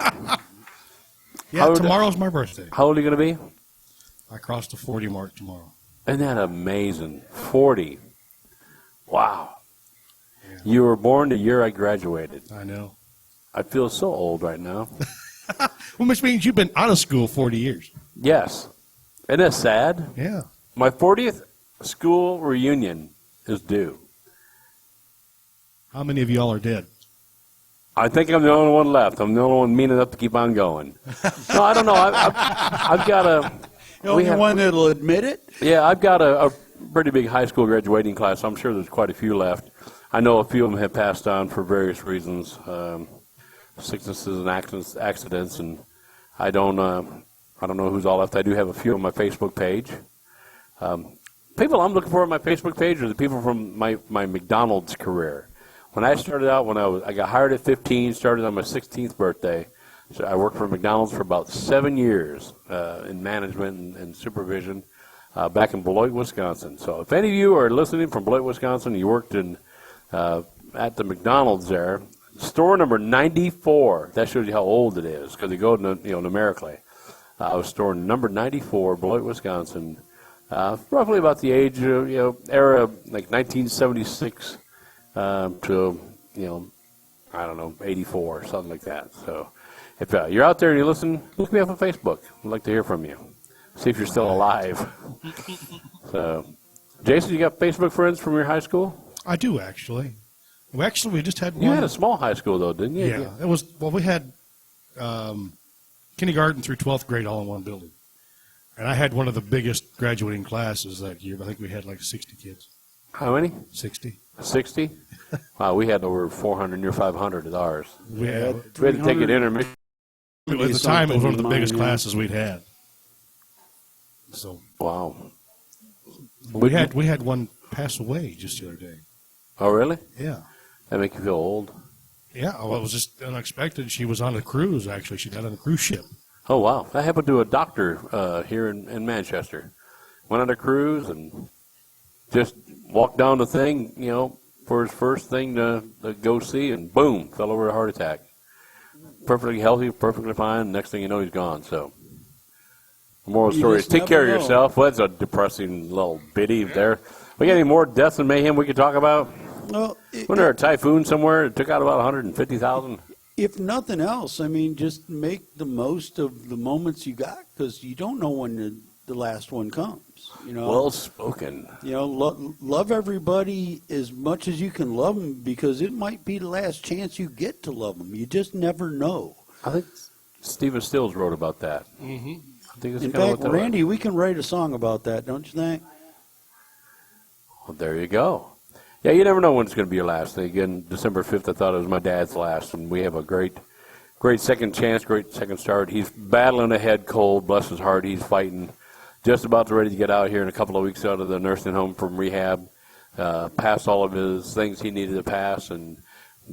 Yeah, tomorrow's my birthday. How old are you going to be? I crossed the 40 mark tomorrow. Isn't that amazing? 40. Wow. Yeah. You were born the year I graduated. I know. I feel so old right now. Well, which means you've been out of school 40 years. Yes. Isn't that sad? Yeah. My 40th school reunion is due. How many of y'all are dead? I think I'm the only one left. I'm the only one mean enough to keep on going. No, I don't know. I've got a... The only one that'll admit it? Yeah, I've got a pretty big high school graduating class. I'm sure there's quite a few left. I know a few of them have passed on for various reasons, sicknesses and accidents, and I don't know who's all left. I do have a few on my Facebook page. People I'm looking for on my Facebook page are the people from my McDonald's career. When I started out, I got hired at 15, started on my 16th birthday. So I worked for McDonald's for about 7 years in management and supervision back in Beloit, Wisconsin. So if any of you are listening from Beloit, Wisconsin, you worked at the McDonald's there, store number 94. That shows you how old it is because they go numerically. I was store number 94, Beloit, Wisconsin, roughly about the age of era like 1976 to I don't know 84 or something like that. So. If you're out there and you listen, look me up on Facebook. I'd like to hear from you. See if you're still alive. So, Jason, you got Facebook friends from your high school? I do, actually. We just had one. You had a small high school, though, didn't you? Yeah. It was. Well, we had kindergarten through 12th grade all in one building. And I had one of the biggest graduating classes that year. I think we had like 60 kids. How many? 60. 60? Wow, we had over 400, near 500 at ours. We had to take it intermission. At the time, it was one of the biggest classes we'd had. So wow, we had one pass away just the other day. Oh, really? Yeah. That make you feel old? Yeah. Well, it was just unexpected. She was on a cruise. Actually, she got on a cruise ship. Oh wow! That happened to a doctor here in Manchester. Went on a cruise and just walked down the thing, for his first thing to go see, and boom, fell over a heart attack. Perfectly healthy, perfectly fine. Next thing you know, he's gone. So, the moral of the story is take care of yourself. Well, that's a depressing little bitty there. We got any more deaths and mayhem we could talk about? Well, wasn't there a typhoon somewhere that took out about 150,000? If nothing else, I mean, just make the most of the moments you got because you don't know when the last one comes. Well spoken. Love everybody as much as you can love them because it might be the last chance you get to love them. You just never know. I think Stephen Stills wrote about that. Mm-hmm. I think in fact, Randy, we can write a song about that, don't you think? Well, there you go. Yeah, you never know when it's going to be your last. Again, December 5th, I thought it was my dad's last, and we have a great second chance, great second start. He's battling a head cold, bless his heart. He's fighting. Just about ready to get out here in a couple of weeks out of the nursing home from rehab, pass all of his things he needed to pass, and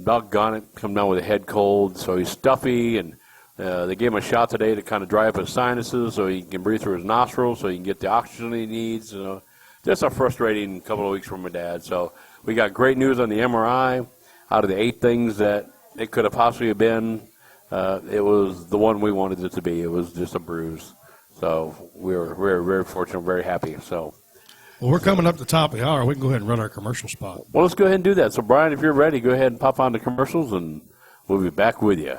doggone it, come down with a head cold, so he's stuffy, and they gave him a shot today to kind of dry up his sinuses so he can breathe through his nostrils so he can get the oxygen he needs. Just a frustrating couple of weeks for my dad. So we got great news on the MRI. Out of the 8 things that it could have possibly been, it was the one we wanted it to be. It was just a bruise. So we're very, very fortunate, very happy. So, well, we're coming up the top of the hour. We can go ahead and run our commercial spot. Well, let's go ahead and do that. So, Brian, if you're ready, go ahead and pop on the commercials, and we'll be back with you.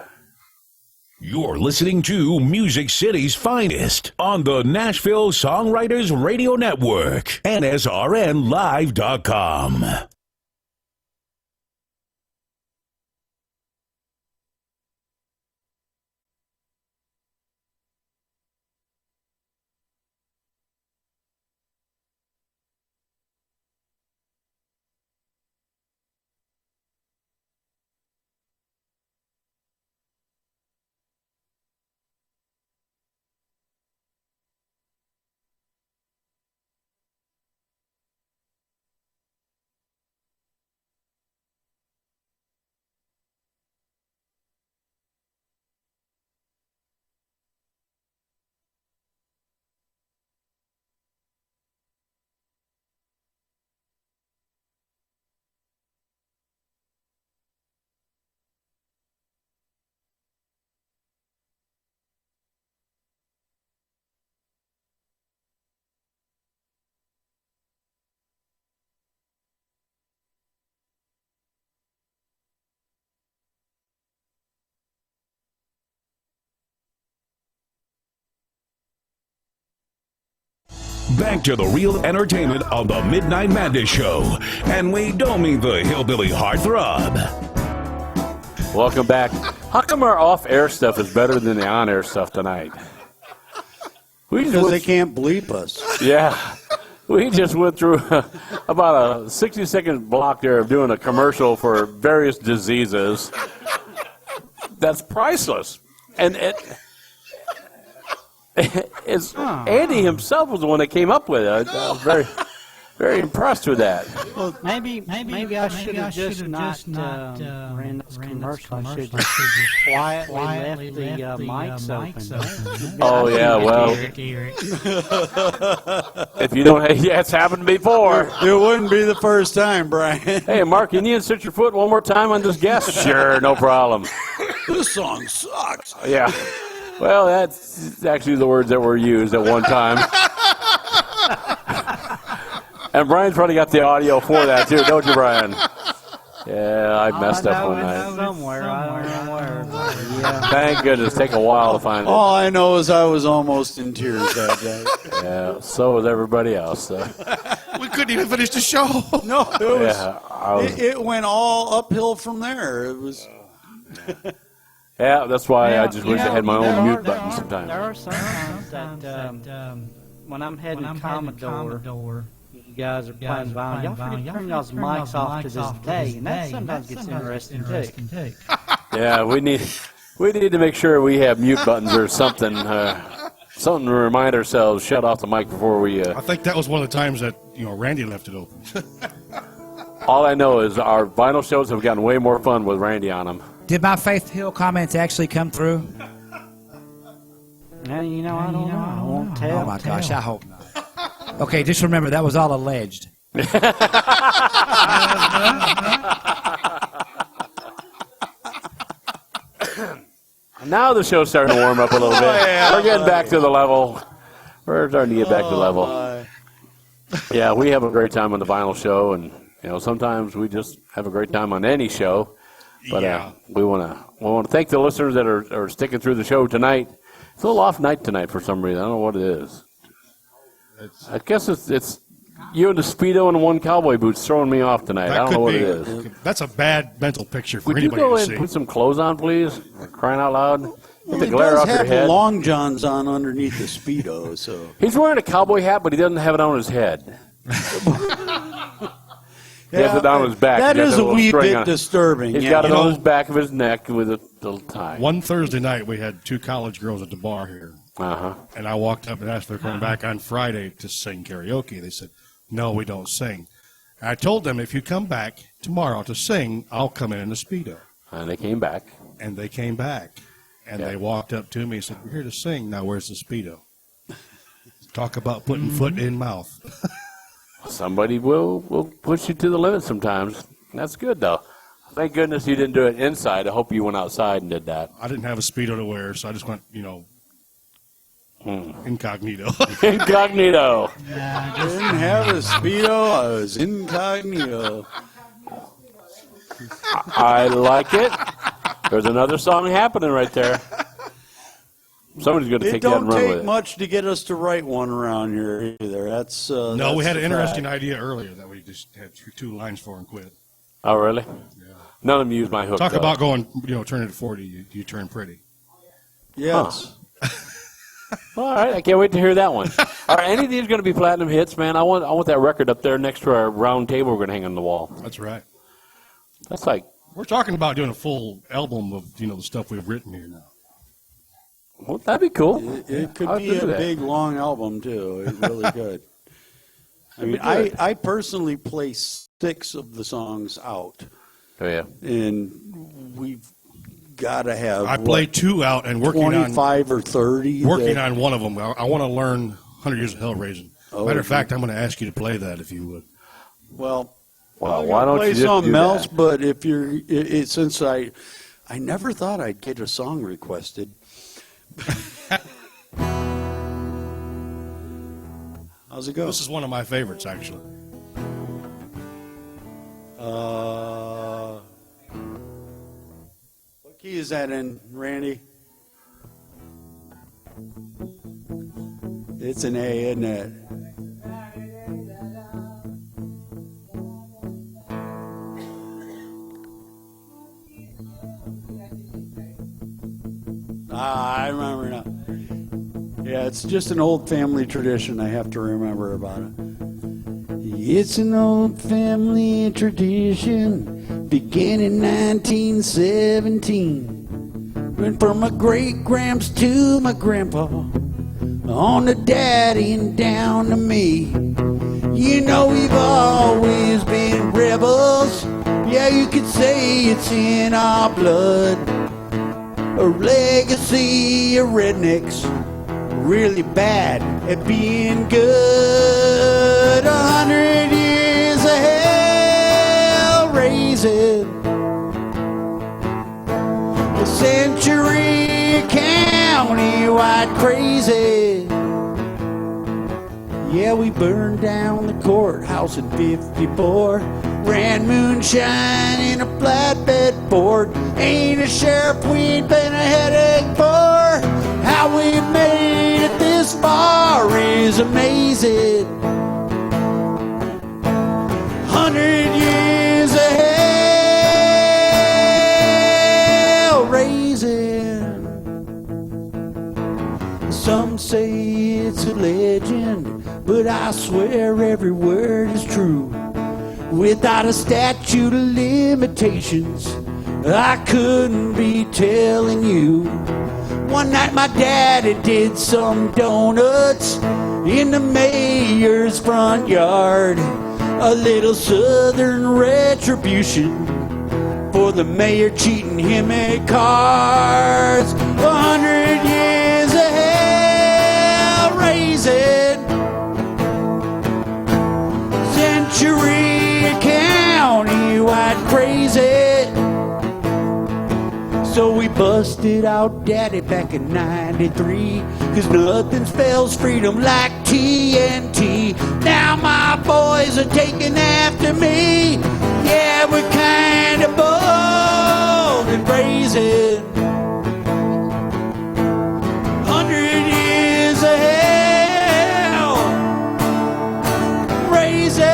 You're listening to Music City's finest on the Nashville Songwriters Radio Network, NSRNLive.com. Back to the real entertainment of the Midnight Madness Show. And we don't mean the hillbilly heartthrob. Welcome back. How come our off-air stuff is better than the on-air stuff tonight? Because they can't bleep us. Yeah. We just went through about a 60-second block there of doing a commercial for various diseases. That's priceless. And it's Andy himself was the one that came up with it. I was very, very impressed with that. Well, maybe I should have just not ran this commercial. I should just quietly left the mics open. Oh, yeah, well. If you don't, yeah, it's happened before. It wouldn't be the first time, Brian. Hey, Mark, can you insert your foot one more time on this guest? Sure, no problem. This song sucks. Yeah. Well, that's actually the words that were used at one time. And Brian's probably got the audio for that, too, don't you, Brian? Yeah, I messed up one night. Somewhere, I don't know where. Yeah. Thank goodness. Take a while to find it. All I know is I was almost in tears that day. Yeah, so was everybody else. We couldn't even finish the show. No, It it went all uphill from there. It was. Yeah, that's why I just wish I had my own mute button sometimes. There are sometimes that when I'm heading to Commodore, you guys are playing vinyl. Y'all forget to turn y'all's mics off to this day, and that sometimes gets interesting too. Yeah, we need to make sure we have mute buttons or something. Something to remind ourselves, shut off the mic before we... I think that was one of the times that, Randy left it open. All I know is our vinyl shows have gotten way more fun with Randy on them. Did my Faith Hill comments actually come through? Now, I don't know. I won't tell. Oh, my gosh, I hope not. Okay, just remember, that was all alleged. Now the show's starting to warm up a little bit. We're getting back to the level. We're starting to get back to the level. Yeah, we have a great time on the vinyl show, and sometimes we just have a great time on any show. But we want to thank the listeners that are sticking through the show tonight. It's a little off night tonight for some reason. I don't know what it is. I guess it's you and the Speedo and one cowboy boots throwing me off tonight. I don't know what it is. That's a bad mental picture for Would you anybody go to ahead see. and put some clothes on, please? Crying out loud. Get the He glare does off your have head. long johns on underneath the Speedo, so. He's wearing a cowboy hat, but he doesn't have it on his head. He has it on his back. That He's got is the a little wee string bit on. disturbing. He's got it on his back of his neck with a little tie. One Thursday night, we had two college girls at the bar here. Uh-huh. And I walked up and asked if they're coming back on Friday to sing karaoke. They said, no, we don't sing. And I told them, if you come back tomorrow to sing, I'll come in a Speedo. And they came back. And they came back. And they walked up to me and said, we're here to sing. Now, where's the Speedo? Talk about putting foot in mouth. Somebody will push you to the limit sometimes. That's good, though. Thank goodness you didn't do it inside. I hope you went outside and did that. I didn't have a Speedo to wear, so I just went, incognito. Incognito. I didn't have a Speedo. I was incognito. I like it. There's another song happening right there. Somebody's going to take that and run with it. It don't take much to get us to write one around here either. That's no, we had an interesting idea earlier that we just had two lines for and quit. Oh, really? Yeah. None of them used my hook. Talk though. about going, turning at 40, you turn pretty. Yes. All right, I can't wait to hear that one. Are any of these going to be platinum hits, man? I want that record up there next to our round table we're going to hang on the wall. That's right. That's like... We're talking about doing a full album of, the stuff we've written here now. Well, that'd be cool. It could be a big, long album, too. It really could. I mean, I personally play 6 of the songs out. Oh, yeah. And we've got to have, I play 2 out and working 25 or 30. Working on one of them. I want to learn 100 Years of Hell Raising. Matter of fact, I'm going to ask you to play that if you would. Well, why don't play you just something do else? that? But if you're, since I never thought I'd get a song requested. How's it go? This is one of my favorites, actually. What key is that in, Randy? It's an A, isn't it? I remember now. Yeah, it's just an old family tradition I have to remember about it. It's an old family tradition, began in 1917. Went from my great-gramps to my grandpa, on to daddy and down to me. You know we've always been rebels. Yeah, you could say it's in our blood. A legacy of rednecks, really bad at being good. 100 years of hell raising, a century county-wide crazy. Yeah, we burned down the courthouse in 54. Ran moonshine in a flatbed Ford. Ain't a sheriff we'd been a headache for. How we made it this far is amazing. 100 years of hell raising. Some say it's a legend, but I swear every word is true. Without a statute of limitations, I couldn't be telling you. One night my daddy did some donuts in the mayor's front yard. A little southern retribution for the mayor cheating him at cards. 100 years of hell raising, century county-wide crazy. So we busted out daddy back in 93, 'cause nothing spells freedom like TNT. Now my boys are taking after me. Yeah, we're kind of bold and brazen. 100 years of hell raising.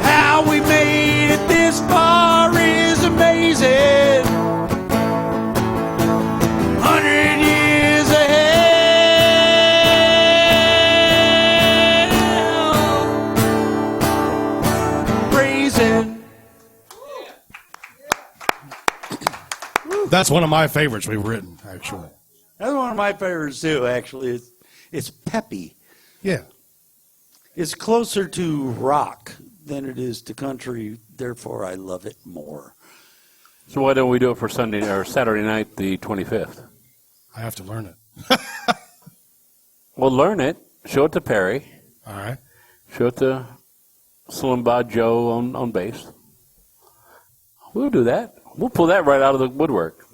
How we made it this far is amazing. 100 years of hell raising. That's one of my favorites we've written, actually. That's one of my favorites too, actually. It's peppy. Yeah. It's closer to rock than it is to country, therefore I love it more. So why don't we do it for Sunday or Saturday night, the 25th? I have to learn it. Well, learn it. Show it to Perry. All right. Show it to Slim Bod Joe on bass. We'll do that. We'll pull that right out of the woodwork.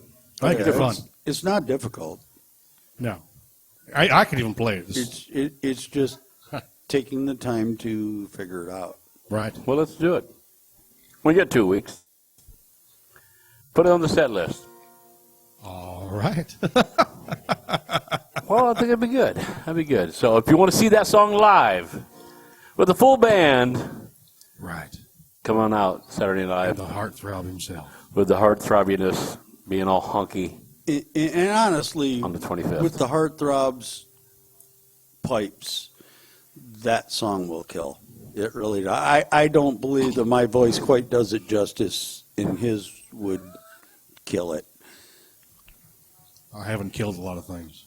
I think it's fun. It's not difficult. No. I could even play it. It's just taking the time to figure it out. Right. Well, let's do it. We got 2 weeks. Put it on the set list. All right. Well, I think it'd be good. That'd be good. So if you want to see that song live with the full band, Right. come on out Saturday night. And the heartthrob himself. With the heart throbbiness being all hunky And honestly, on the 25th. with the heartthrobs pipes, that song will kill. It really does. I don't believe that my voice quite does it justice, and his would kill it. I haven't killed a lot of things.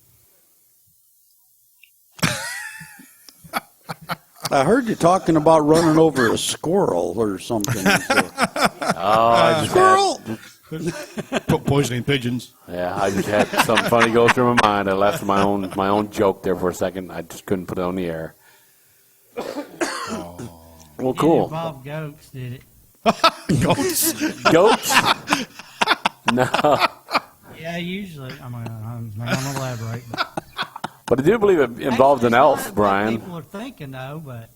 I heard you talking about running over a squirrel or something. Squirrel! Poisoning pigeons. Yeah, I just had something funny go through my mind. I left my own joke there for a second. I just couldn't put it on the air. Well, cool. Bob Goats did it. Goats. Goats? No. Yeah, usually. I'm gonna elaborate. But I do believe it involved an elf, Brian. People are thinking though, but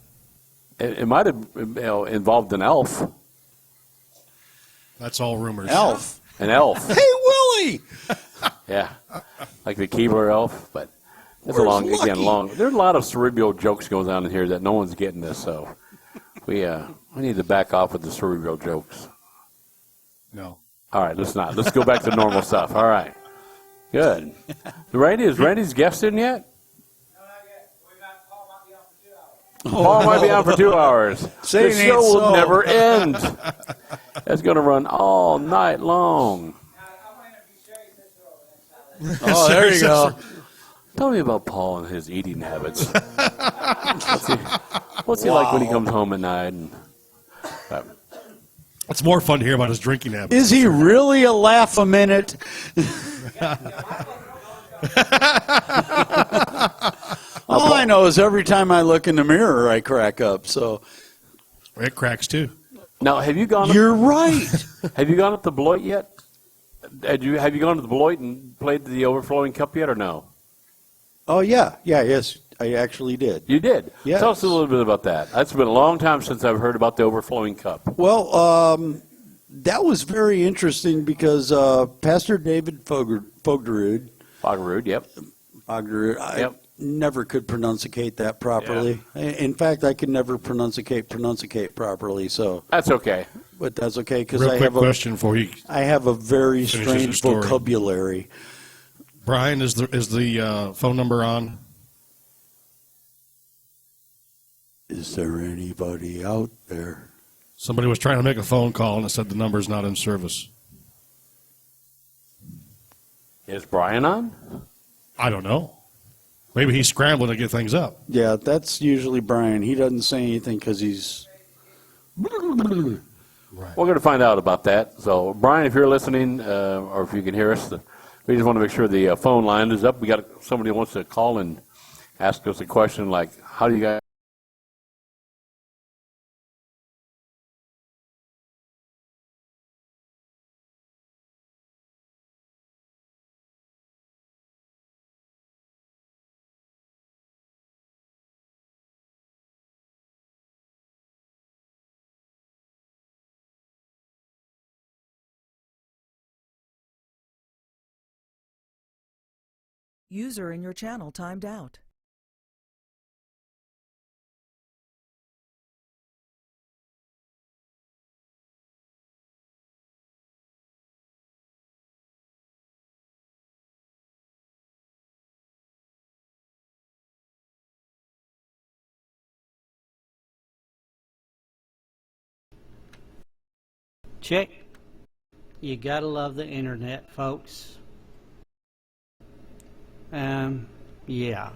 It might have involved an elf. That's all rumors. Elf. An elf. Hey, Willie! Yeah. Like the Keebler elf, but it's Where's long. There's a lot of cerebral jokes going on in here that no one's getting this, so we need to back off with the cerebral jokes. No. All right, let's not. Let's go back to normal stuff. All right. Good. Is Randy's guest in yet? Paul might be on for 2 hours. Say The it ain't show will so. never end. It's going to run all night long. Oh, there you go. Tell me about Paul and his eating habits. What's he like when he comes home at night? It's more fun to hear about his drinking habits. Is he really a laugh a minute? All I know is every time I look in the mirror, I crack up. So It cracks too. Now, have you gone? you're right. Have you gone up to Beloit yet? Have you gone to the Beloit and played the Overflowing Cup yet, or no? Oh yes, I actually did. You did. Yes. Tell us a little bit about that. That's been a long time since I've heard about the Overflowing Cup. Well, that was very interesting because Pastor David Fogderud, Yep. I never could pronunciate that properly. In fact, I could never pronunciate properly. So That's okay. but that's okay because Real I quick have question for you. I have a very Finishes strange the story. vocabulary. Brian, is the phone number on? Is there anybody out there? Somebody was trying to make a phone call and it said the number's not in service. Is Brian on? I don't know. Maybe he's scrambling to get things up. Yeah, that's usually Brian. He doesn't say anything because he's. We're going to find out about that. So, Brian, if you're listening, or if you can hear us, we just want to make sure the phone line is up. We got somebody who wants to call and ask us a question like, how do you guys? User in your channel timed out. check. You gotta love the internet, folks. Yeah.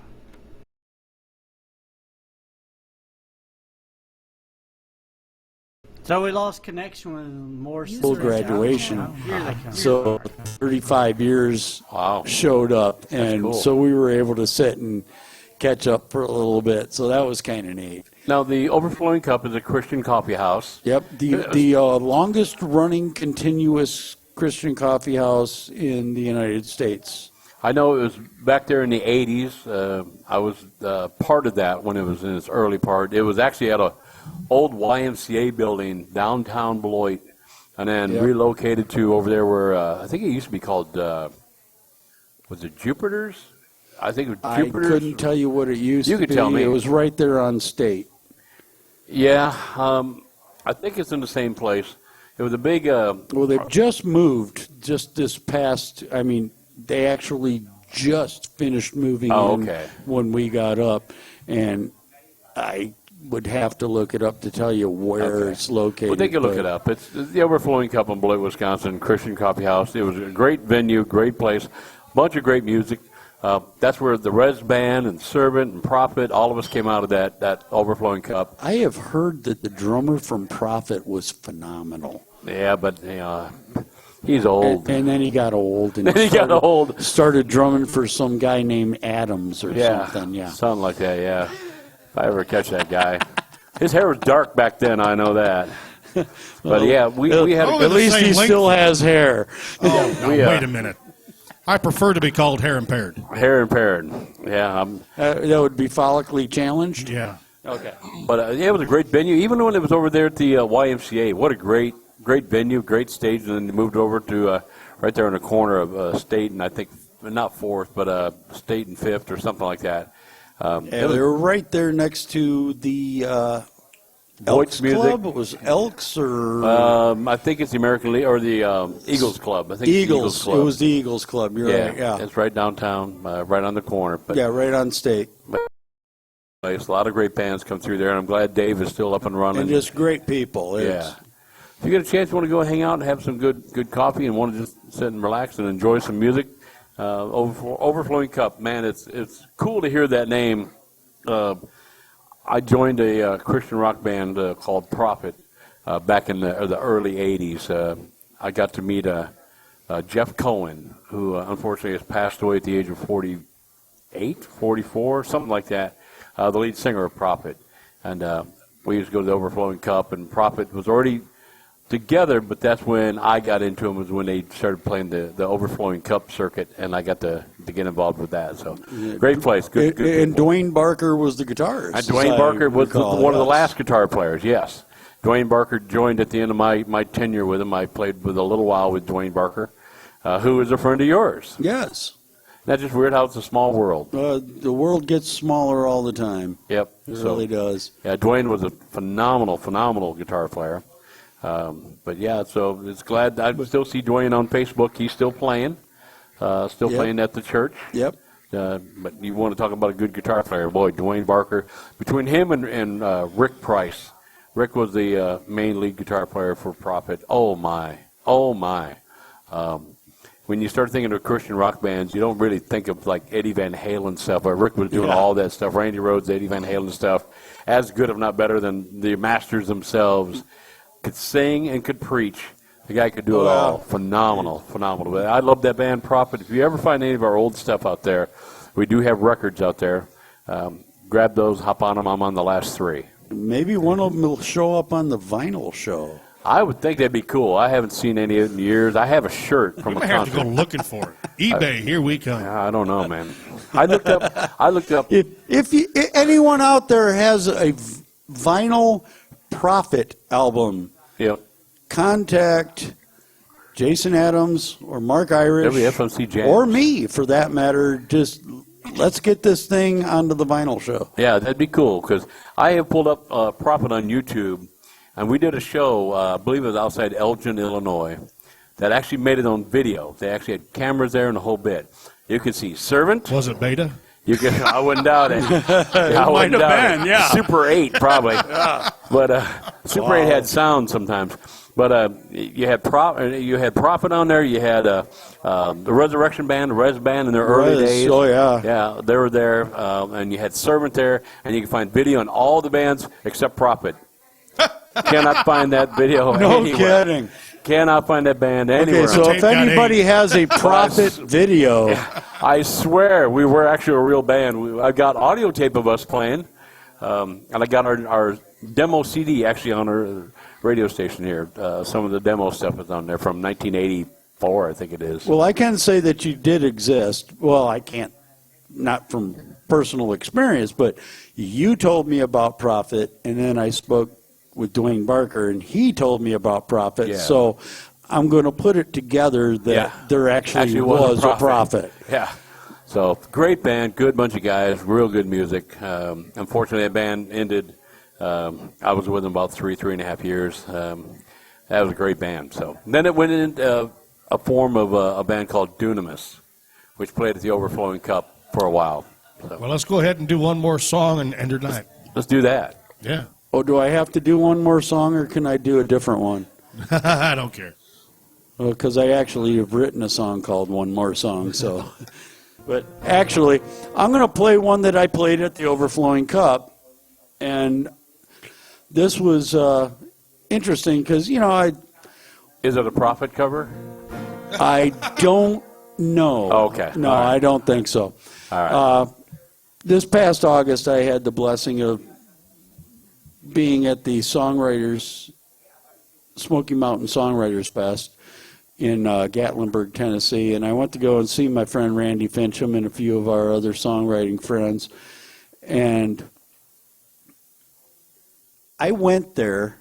So we lost connection with Morse. Full graduation. Oh, here they come. So 35 years Wow. showed up, and cool. so we were able to sit and catch up for a little bit. So that was kind of neat. Now, the Overflowing Cup is a Christian coffee house. Yep, the longest running continuous Christian coffee house in the United States. I know it was back there in the 80s. I was part of that when it was in its early part. It was actually at a old YMCA building downtown Beloit, and then relocated to over there where I think it used to be called, was it Jupiter's? I think it was Jupiter's. I couldn't tell you what it used to be. You could tell me. It was right there on State. Yeah, I think it's in the same place. It was a big... Well, they've just moved just this past, I mean, they actually just finished moving in when we got up, and I would have to look it up to tell you where it's located. Well, they can look it up. It's the Overflowing Cup in Beloit, Wisconsin, Christian Coffee House. It was a great venue, great place, bunch of great music. That's where the Res Band and Servant and Prophet, all of us came out of that Overflowing Cup. I have heard that the drummer from Prophet was phenomenal. Yeah, but he's old. And then he got old. And started drumming for some guy named Adams or something. Yeah, something like that. Yeah, if I ever catch that guy, his hair was dark back then. I know that. But yeah, we had. At least he still has hair. Oh, no, wait a minute. I prefer to be called hair impaired. Hair impaired. Yeah, that would be follically challenged. Yeah. Okay. But it was a great venue, even when it was over there at the YMCA. What a great venue, great stage, and then they moved over to right there in the corner of State and I think not 4th, but State and 5th or something like that. They were right there next to the Elks Club. It was Elks or I think it's the American League or the Eagles Club. I think Eagles. It's the Eagles Club. It was the Eagles Club. You're right. Yeah, it's right downtown, right on the corner. But right on State. A lot of great bands come through there, and I'm glad Dave is still up and running. And just great people. Yeah. If you get a chance, you want to go hang out and have some good coffee and want to just sit and relax and enjoy some music, Overflowing Cup, man, it's cool to hear that name. I joined a Christian rock band called Prophet back in the early 80s. I got to meet Jeff Cohen, who unfortunately has passed away at the age of 48, 44, something like that, the lead singer of Prophet. And we used to go to the Overflowing Cup, and Prophet was already together, but that's when I got into them, was when they started playing the Overflowing Cup circuit, and I got to get involved with that. So, great place. Good and Dwayne Barker was the guitarist. And Dwayne Barker was one of the last guitar players, yes. Dwayne Barker joined at the end of my tenure with him. I played with a little while with Dwayne Barker, who is a friend of yours. Yes. That's just weird how it's a small world. The world gets smaller all the time. Yep. It really does. Yeah, Dwayne was a phenomenal guitar player. But yeah, so it's glad I still see Dwayne on Facebook. He's still playing, playing at the church. Yep. But you want to talk about a good guitar player, boy, Dwayne Barker. Between him and Rick Price, Rick was the main lead guitar player for Prophet. Oh my. When you start thinking of Christian rock bands, you don't really think of like Eddie Van Halen stuff. But Rick was doing all that stuff. Randy Rhoads, Eddie Van Halen stuff, as good if not better than the masters themselves. Could sing and could preach. The guy could do it all. Phenomenal. But I love that band, Prophet. If you ever find any of our old stuff out there, we do have records out there. Grab those, hop on them. I'm on the last 3. Maybe one of them will show up on the vinyl show. I would think that'd be cool. I haven't seen any of it in years. I have a shirt from a concert. You have to go looking for it. eBay, here we come. I don't know, man. I looked up. If anyone out there has a vinyl Prophet album, contact Jason Adams or Mark Irish or me, for that matter. Just let's get this thing onto the vinyl show. Yeah, that'd be cool, because I have pulled up Prophet on YouTube, and we did a show, I believe it was outside Elgin, Illinois, that actually made it on video. They actually had cameras there and the whole bit. You could see Servant. Was it beta? I wouldn't doubt it. I might have been, yeah. Super 8, probably. But Super 8 had sound sometimes. But you had Prophet on there. You had the Resurrection Band, the Res Band in their early days. Oh, yeah. Yeah, they were there. And you had Servant there. And you can find video on all the bands except Prophet. Cannot find that video anywhere. No kidding. Cannot find that band anywhere. Okay, so if anybody has a Prophet video. I swear we were actually a real band. I got audio tape of us playing, and I got our demo CD actually on our radio station here. Some of the demo stuff is on there from 1984, I think it is. Well, I can say that you did exist. Well, I can't, not from personal experience, but you told me about Prophet, and then I spoke with Dwayne Barker, and he told me about Prophet. Yeah. So I'm going to put it together that there actually was a Prophet. Yeah. So great band, good bunch of guys, real good music. Unfortunately, that band ended. I was with them about 3.5 years. That was a great band. So then it went into a form of a band called Dunamis, which played at the Overflowing Cup for a while. So. Well, let's go ahead and do one more song and end our night. Let's do that. Yeah. Oh, do I have to do one more song, or can I do a different one? I don't care. Well, because I actually have written a song called One More Song, so... But actually, I'm going to play one that I played at the Overflowing Cup. And this was interesting because, you know, Is it a Prophet cover? I don't know. Okay. No, All right. I don't think so. All right. This past August, I had the blessing of being at the Smoky Mountain Songwriters Fest in Gatlinburg, Tennessee, and I went to go and see my friend Randy Fincham and a few of our other songwriting friends. And I went there.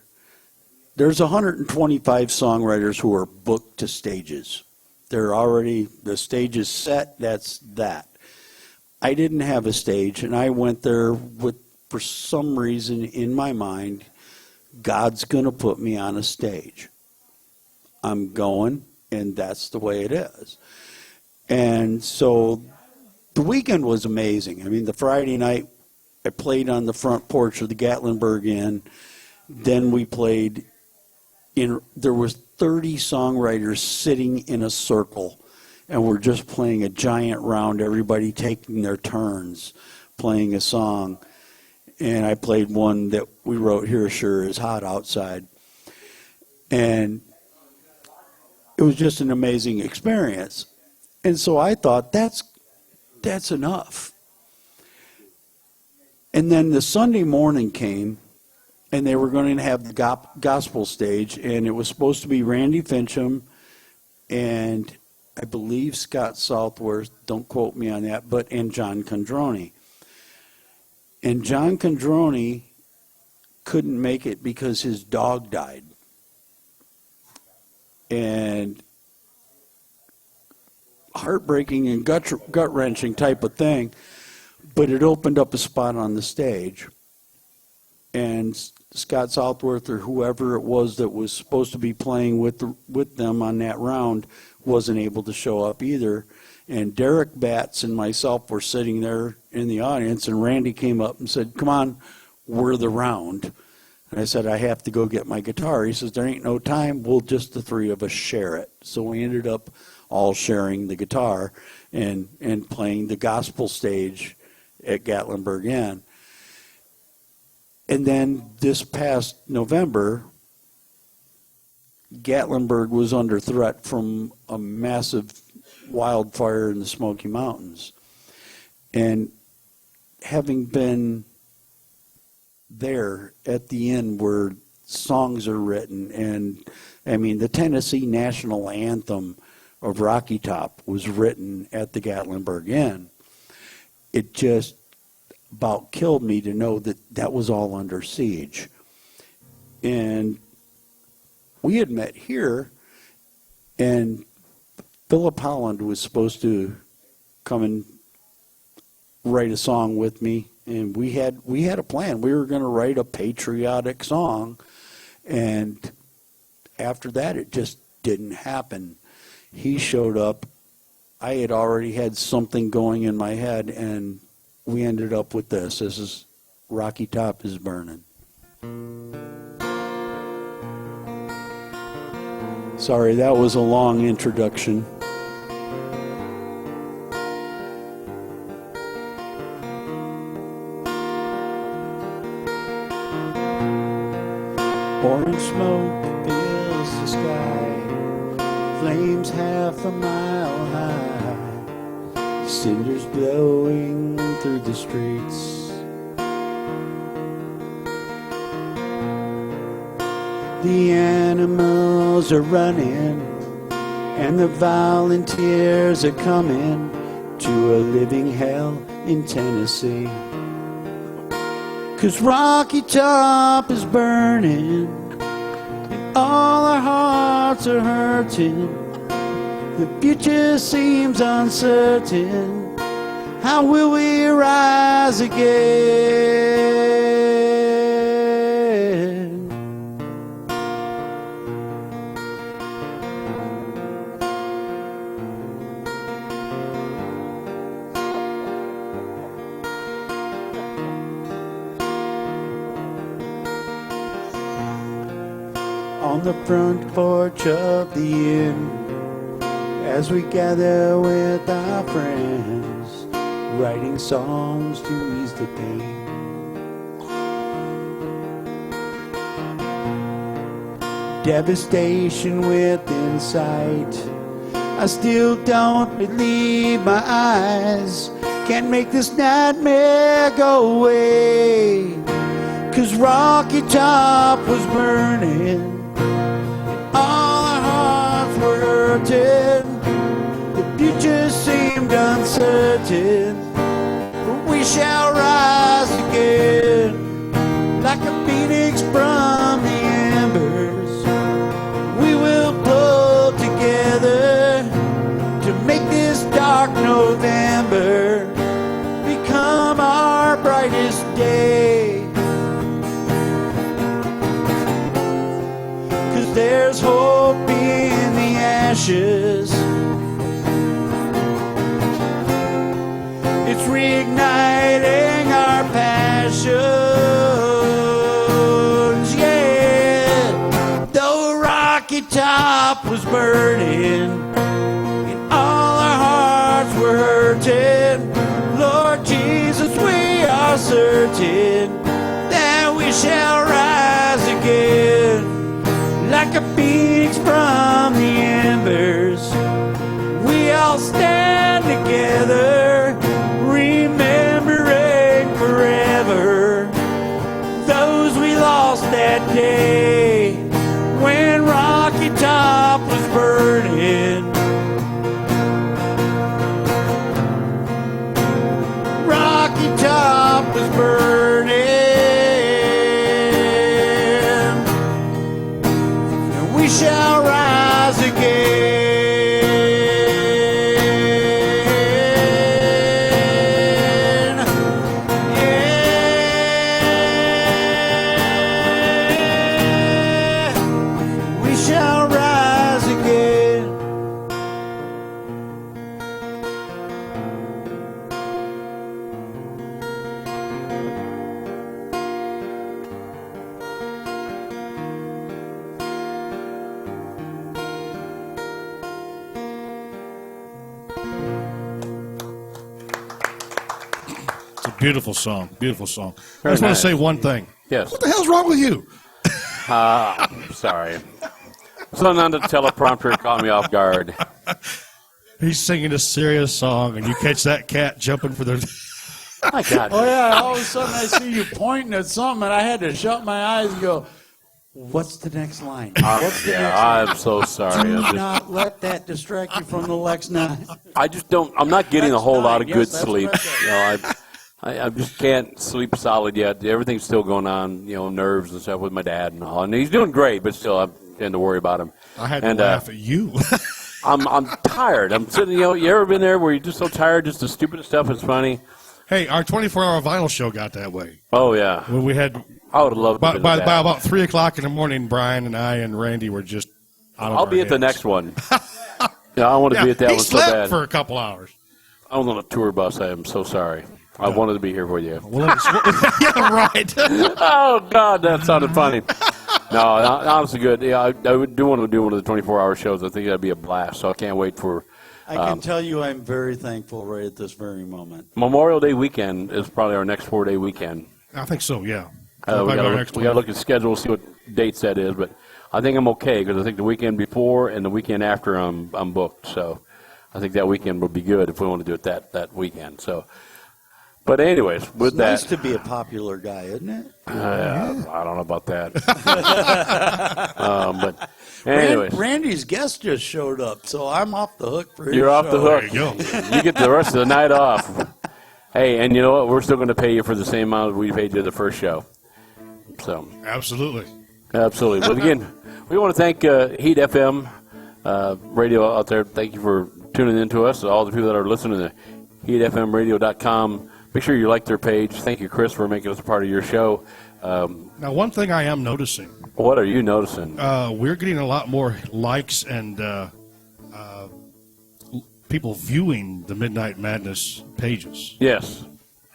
There's 125 songwriters who are booked to stages. The stage is set, that's that. I didn't have a stage, and I went there with, for some reason in my mind, God's going to put me on a stage. I'm going, and that's the way it is. And so the weekend was amazing. I mean, the Friday night, I played on the front porch of the Gatlinburg Inn. Then we played there was 30 songwriters sitting in a circle, and we're just playing a giant round, everybody taking their turns playing a song. And I played one that we wrote, Here Sure Is Hot Outside. And it was just an amazing experience. And so I thought, that's enough. And then the Sunday morning came, and they were going to have the gospel stage, and it was supposed to be Randy Fincham and I believe Scott Southworth, don't quote me on that, and John Condroni. And John Condroni couldn't make it because his dog died. And heartbreaking and gut-wrenching type of thing, but it opened up a spot on the stage. And Scott Southworth or whoever it was that was supposed to be playing with them on that round wasn't able to show up either. And Derek Batts and myself were sitting there in the audience, and Randy came up and said, come on, we're the round. And I said, I have to go get my guitar. He says, there ain't no time. We'll just the three of us share it. So we ended up all sharing the guitar and playing the gospel stage at Gatlinburg Inn. And then this past November, Gatlinburg was under threat from a massive wildfire in the Smoky Mountains. And having been there at the inn where songs are written, and I mean, the Tennessee national anthem of Rocky Top was written at the Gatlinburg Inn, it just about killed me to know that that was all under siege. And we had met here, and Philip Holland was supposed to come and write a song with me, and we had a plan. We were going to write a patriotic song, and after that, it just didn't happen. He showed up. I had already had something going in my head, and we ended up with this. This is Rocky Top is Burning. Sorry, that was a long introduction. Orange smoke fills the sky, flames half a mile high, cinders blowing through the streets. The animals are running, and the volunteers are coming to a living hell in Tennessee. 'Cause Rocky Top is burning, and all our hearts are hurting. The future seems uncertain. How will we rise again? On the front porch of the inn, as we gather with our friends, writing songs to ease the pain. Devastation within sight. I still don't believe my eyes. Can't make this nightmare go away. 'Cause Rocky Top was burning. All our hearts were hurting. The future seemed uncertain. But we shall rise again. Like a phoenix from the embers. We will pull together to make this dark November become our brightest day. 'Cause there's hope in the ashes. It's reigniting our passions, yeah. Though Rocky Top was burning and all our hearts were hurting, Lord Jesus, we are certain that we shall rise again. Like a phoenix from the embers, we all stand together, remembering forever those we lost that day when Rocky Top was burning. Rocky Top was burning. We shall rise again. Yeah. We shall rise again. It's a beautiful song. Beautiful song. Very I just want nice. to say one thing. Yes. What the hell's wrong with you? Sorry. Something on the teleprompter caught me off guard. He's singing a serious song, and you catch that cat jumping for the. My God. Oh yeah, all of a sudden I see you pointing at something and I had to shut my eyes and go, what's the next line? What's the next line? I'm so sorry. Do I'm just, not let that distract you from the Lex 9. I just don't. I'm not getting a whole lot of Yes, good that's sleep. correct. You know, I just can't sleep solid yet. Everything's still going on. You know, nerves and stuff with my dad and all. And he's doing great, but still, I tend to worry about him. I had to laugh at you. I'm tired. I'm sitting. You know, you ever been there where you're just so tired, just the stupidest stuff is funny? Hey, our 24-hour vinyl show got that way. Oh yeah. When we had I would love to by, visit by, that. by about 3 o'clock in the morning, Brian and I and Randy were just out of I'll our be at the heads. next one. Yeah, I want to be at that he one so slept bad. for a couple hours. I was on a tour bus. I am so sorry. I wanted to be here for you. Well, yeah, right. Oh God, that sounded funny. No, honestly, good. Yeah, I do want to do one of the 24-hour shows. I think that'd be a blast. So I can't wait for. I can tell you I'm very thankful right at this very moment. Memorial Day weekend is probably our next 4-day weekend. I think so, yeah. We got to look at the schedule, see what dates that is. But I think I'm okay because I think the weekend before and the weekend after I'm booked. So I think that weekend would be good if we want to do it that weekend. So, but anyways, with It's that, nice to be a popular guy, isn't it? I don't know about that. But anyways, Randy's guest just showed up, so I'm off the hook for his you're off show. the hook. There you go. You get the rest of the night off. Hey, and you know what? We're still going to pay you for the same amount we paid you the first show. So Absolutely. absolutely. But again, we want to thank Heat FM radio out there. Thank you for tuning in to us. All the people that are listening to heatfmradio.com. Make sure you like their page. Thank you, Chris, for making us a part of your show. Now, one thing I am noticing, What are you noticing? we're getting a lot more likes and people viewing the Midnight Madness pages. Yes.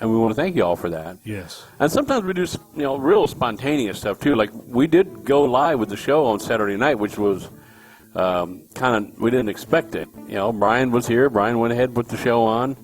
And we want to thank you all for that. Yes. And sometimes we do, real spontaneous stuff, too. Like, we did go live with the show on Saturday night, which was we didn't expect it. Brian was here. Brian went ahead and put the show on.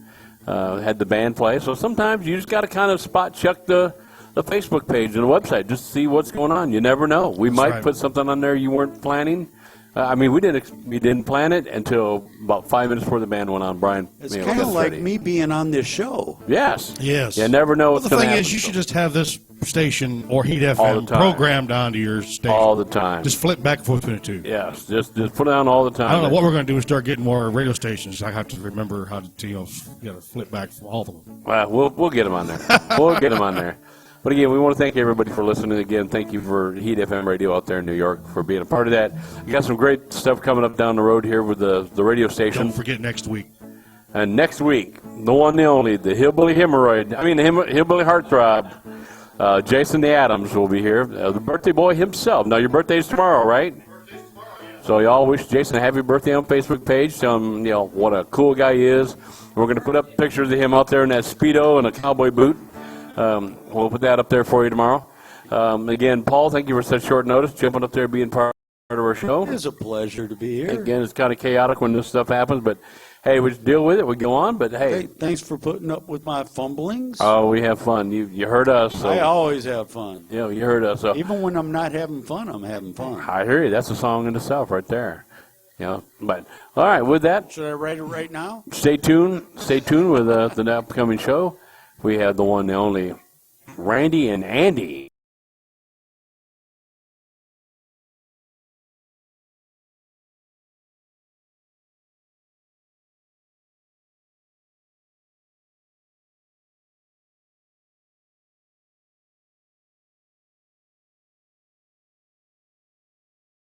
had the band play. So sometimes you just got to kind of spot check the Facebook page and the website just to see what's going on. You never know. We might put something on there you weren't planning. We didn't plan it until about 5 minutes before the band went on. Brian, it's kind of like me being on this show. Yes. You never know what's the going to thing happen. is, you should just have this station or Heat FM programmed onto your station all the time. Just flip back and forth between the two. Yes, just put it on all the time. I don't know what we're going to do is start getting more radio stations. I have to remember how to flip back from all of them. Well, we'll get them on there. We'll get them on there. But again, we want to thank everybody for listening. Again, thank you for Heat FM Radio out there in New York for being a part of that. You got some great stuff coming up down the road here with the radio station. Don't forget next week. And next week, the one, the only, the Hillbilly Hillbilly Heartthrob, Jason the Adams will be here, the birthday boy himself. Now, your birthday's tomorrow, right? So y'all wish Jason a happy birthday on Facebook page. Tell him, what a cool guy he is. We're going to put up pictures of him out there in that Speedo and a cowboy boot. We'll put that up there for you tomorrow. Again, Paul, thank you for such short notice, jumping up there, being part of our show. It is a pleasure to be here. Again, it's kind of chaotic when this stuff happens, but hey, we just deal with it. We go on, but hey. Thanks for putting up with my fumblings. Oh, we have fun. You heard us. So. I always have fun. You heard us. So. Even when I'm not having fun, I'm having fun. I hear you. That's a song in itself right there. But all right, with that. Should I write it right now? Stay tuned. Stay tuned with the upcoming show. We have the one, the only, Randy and Andy.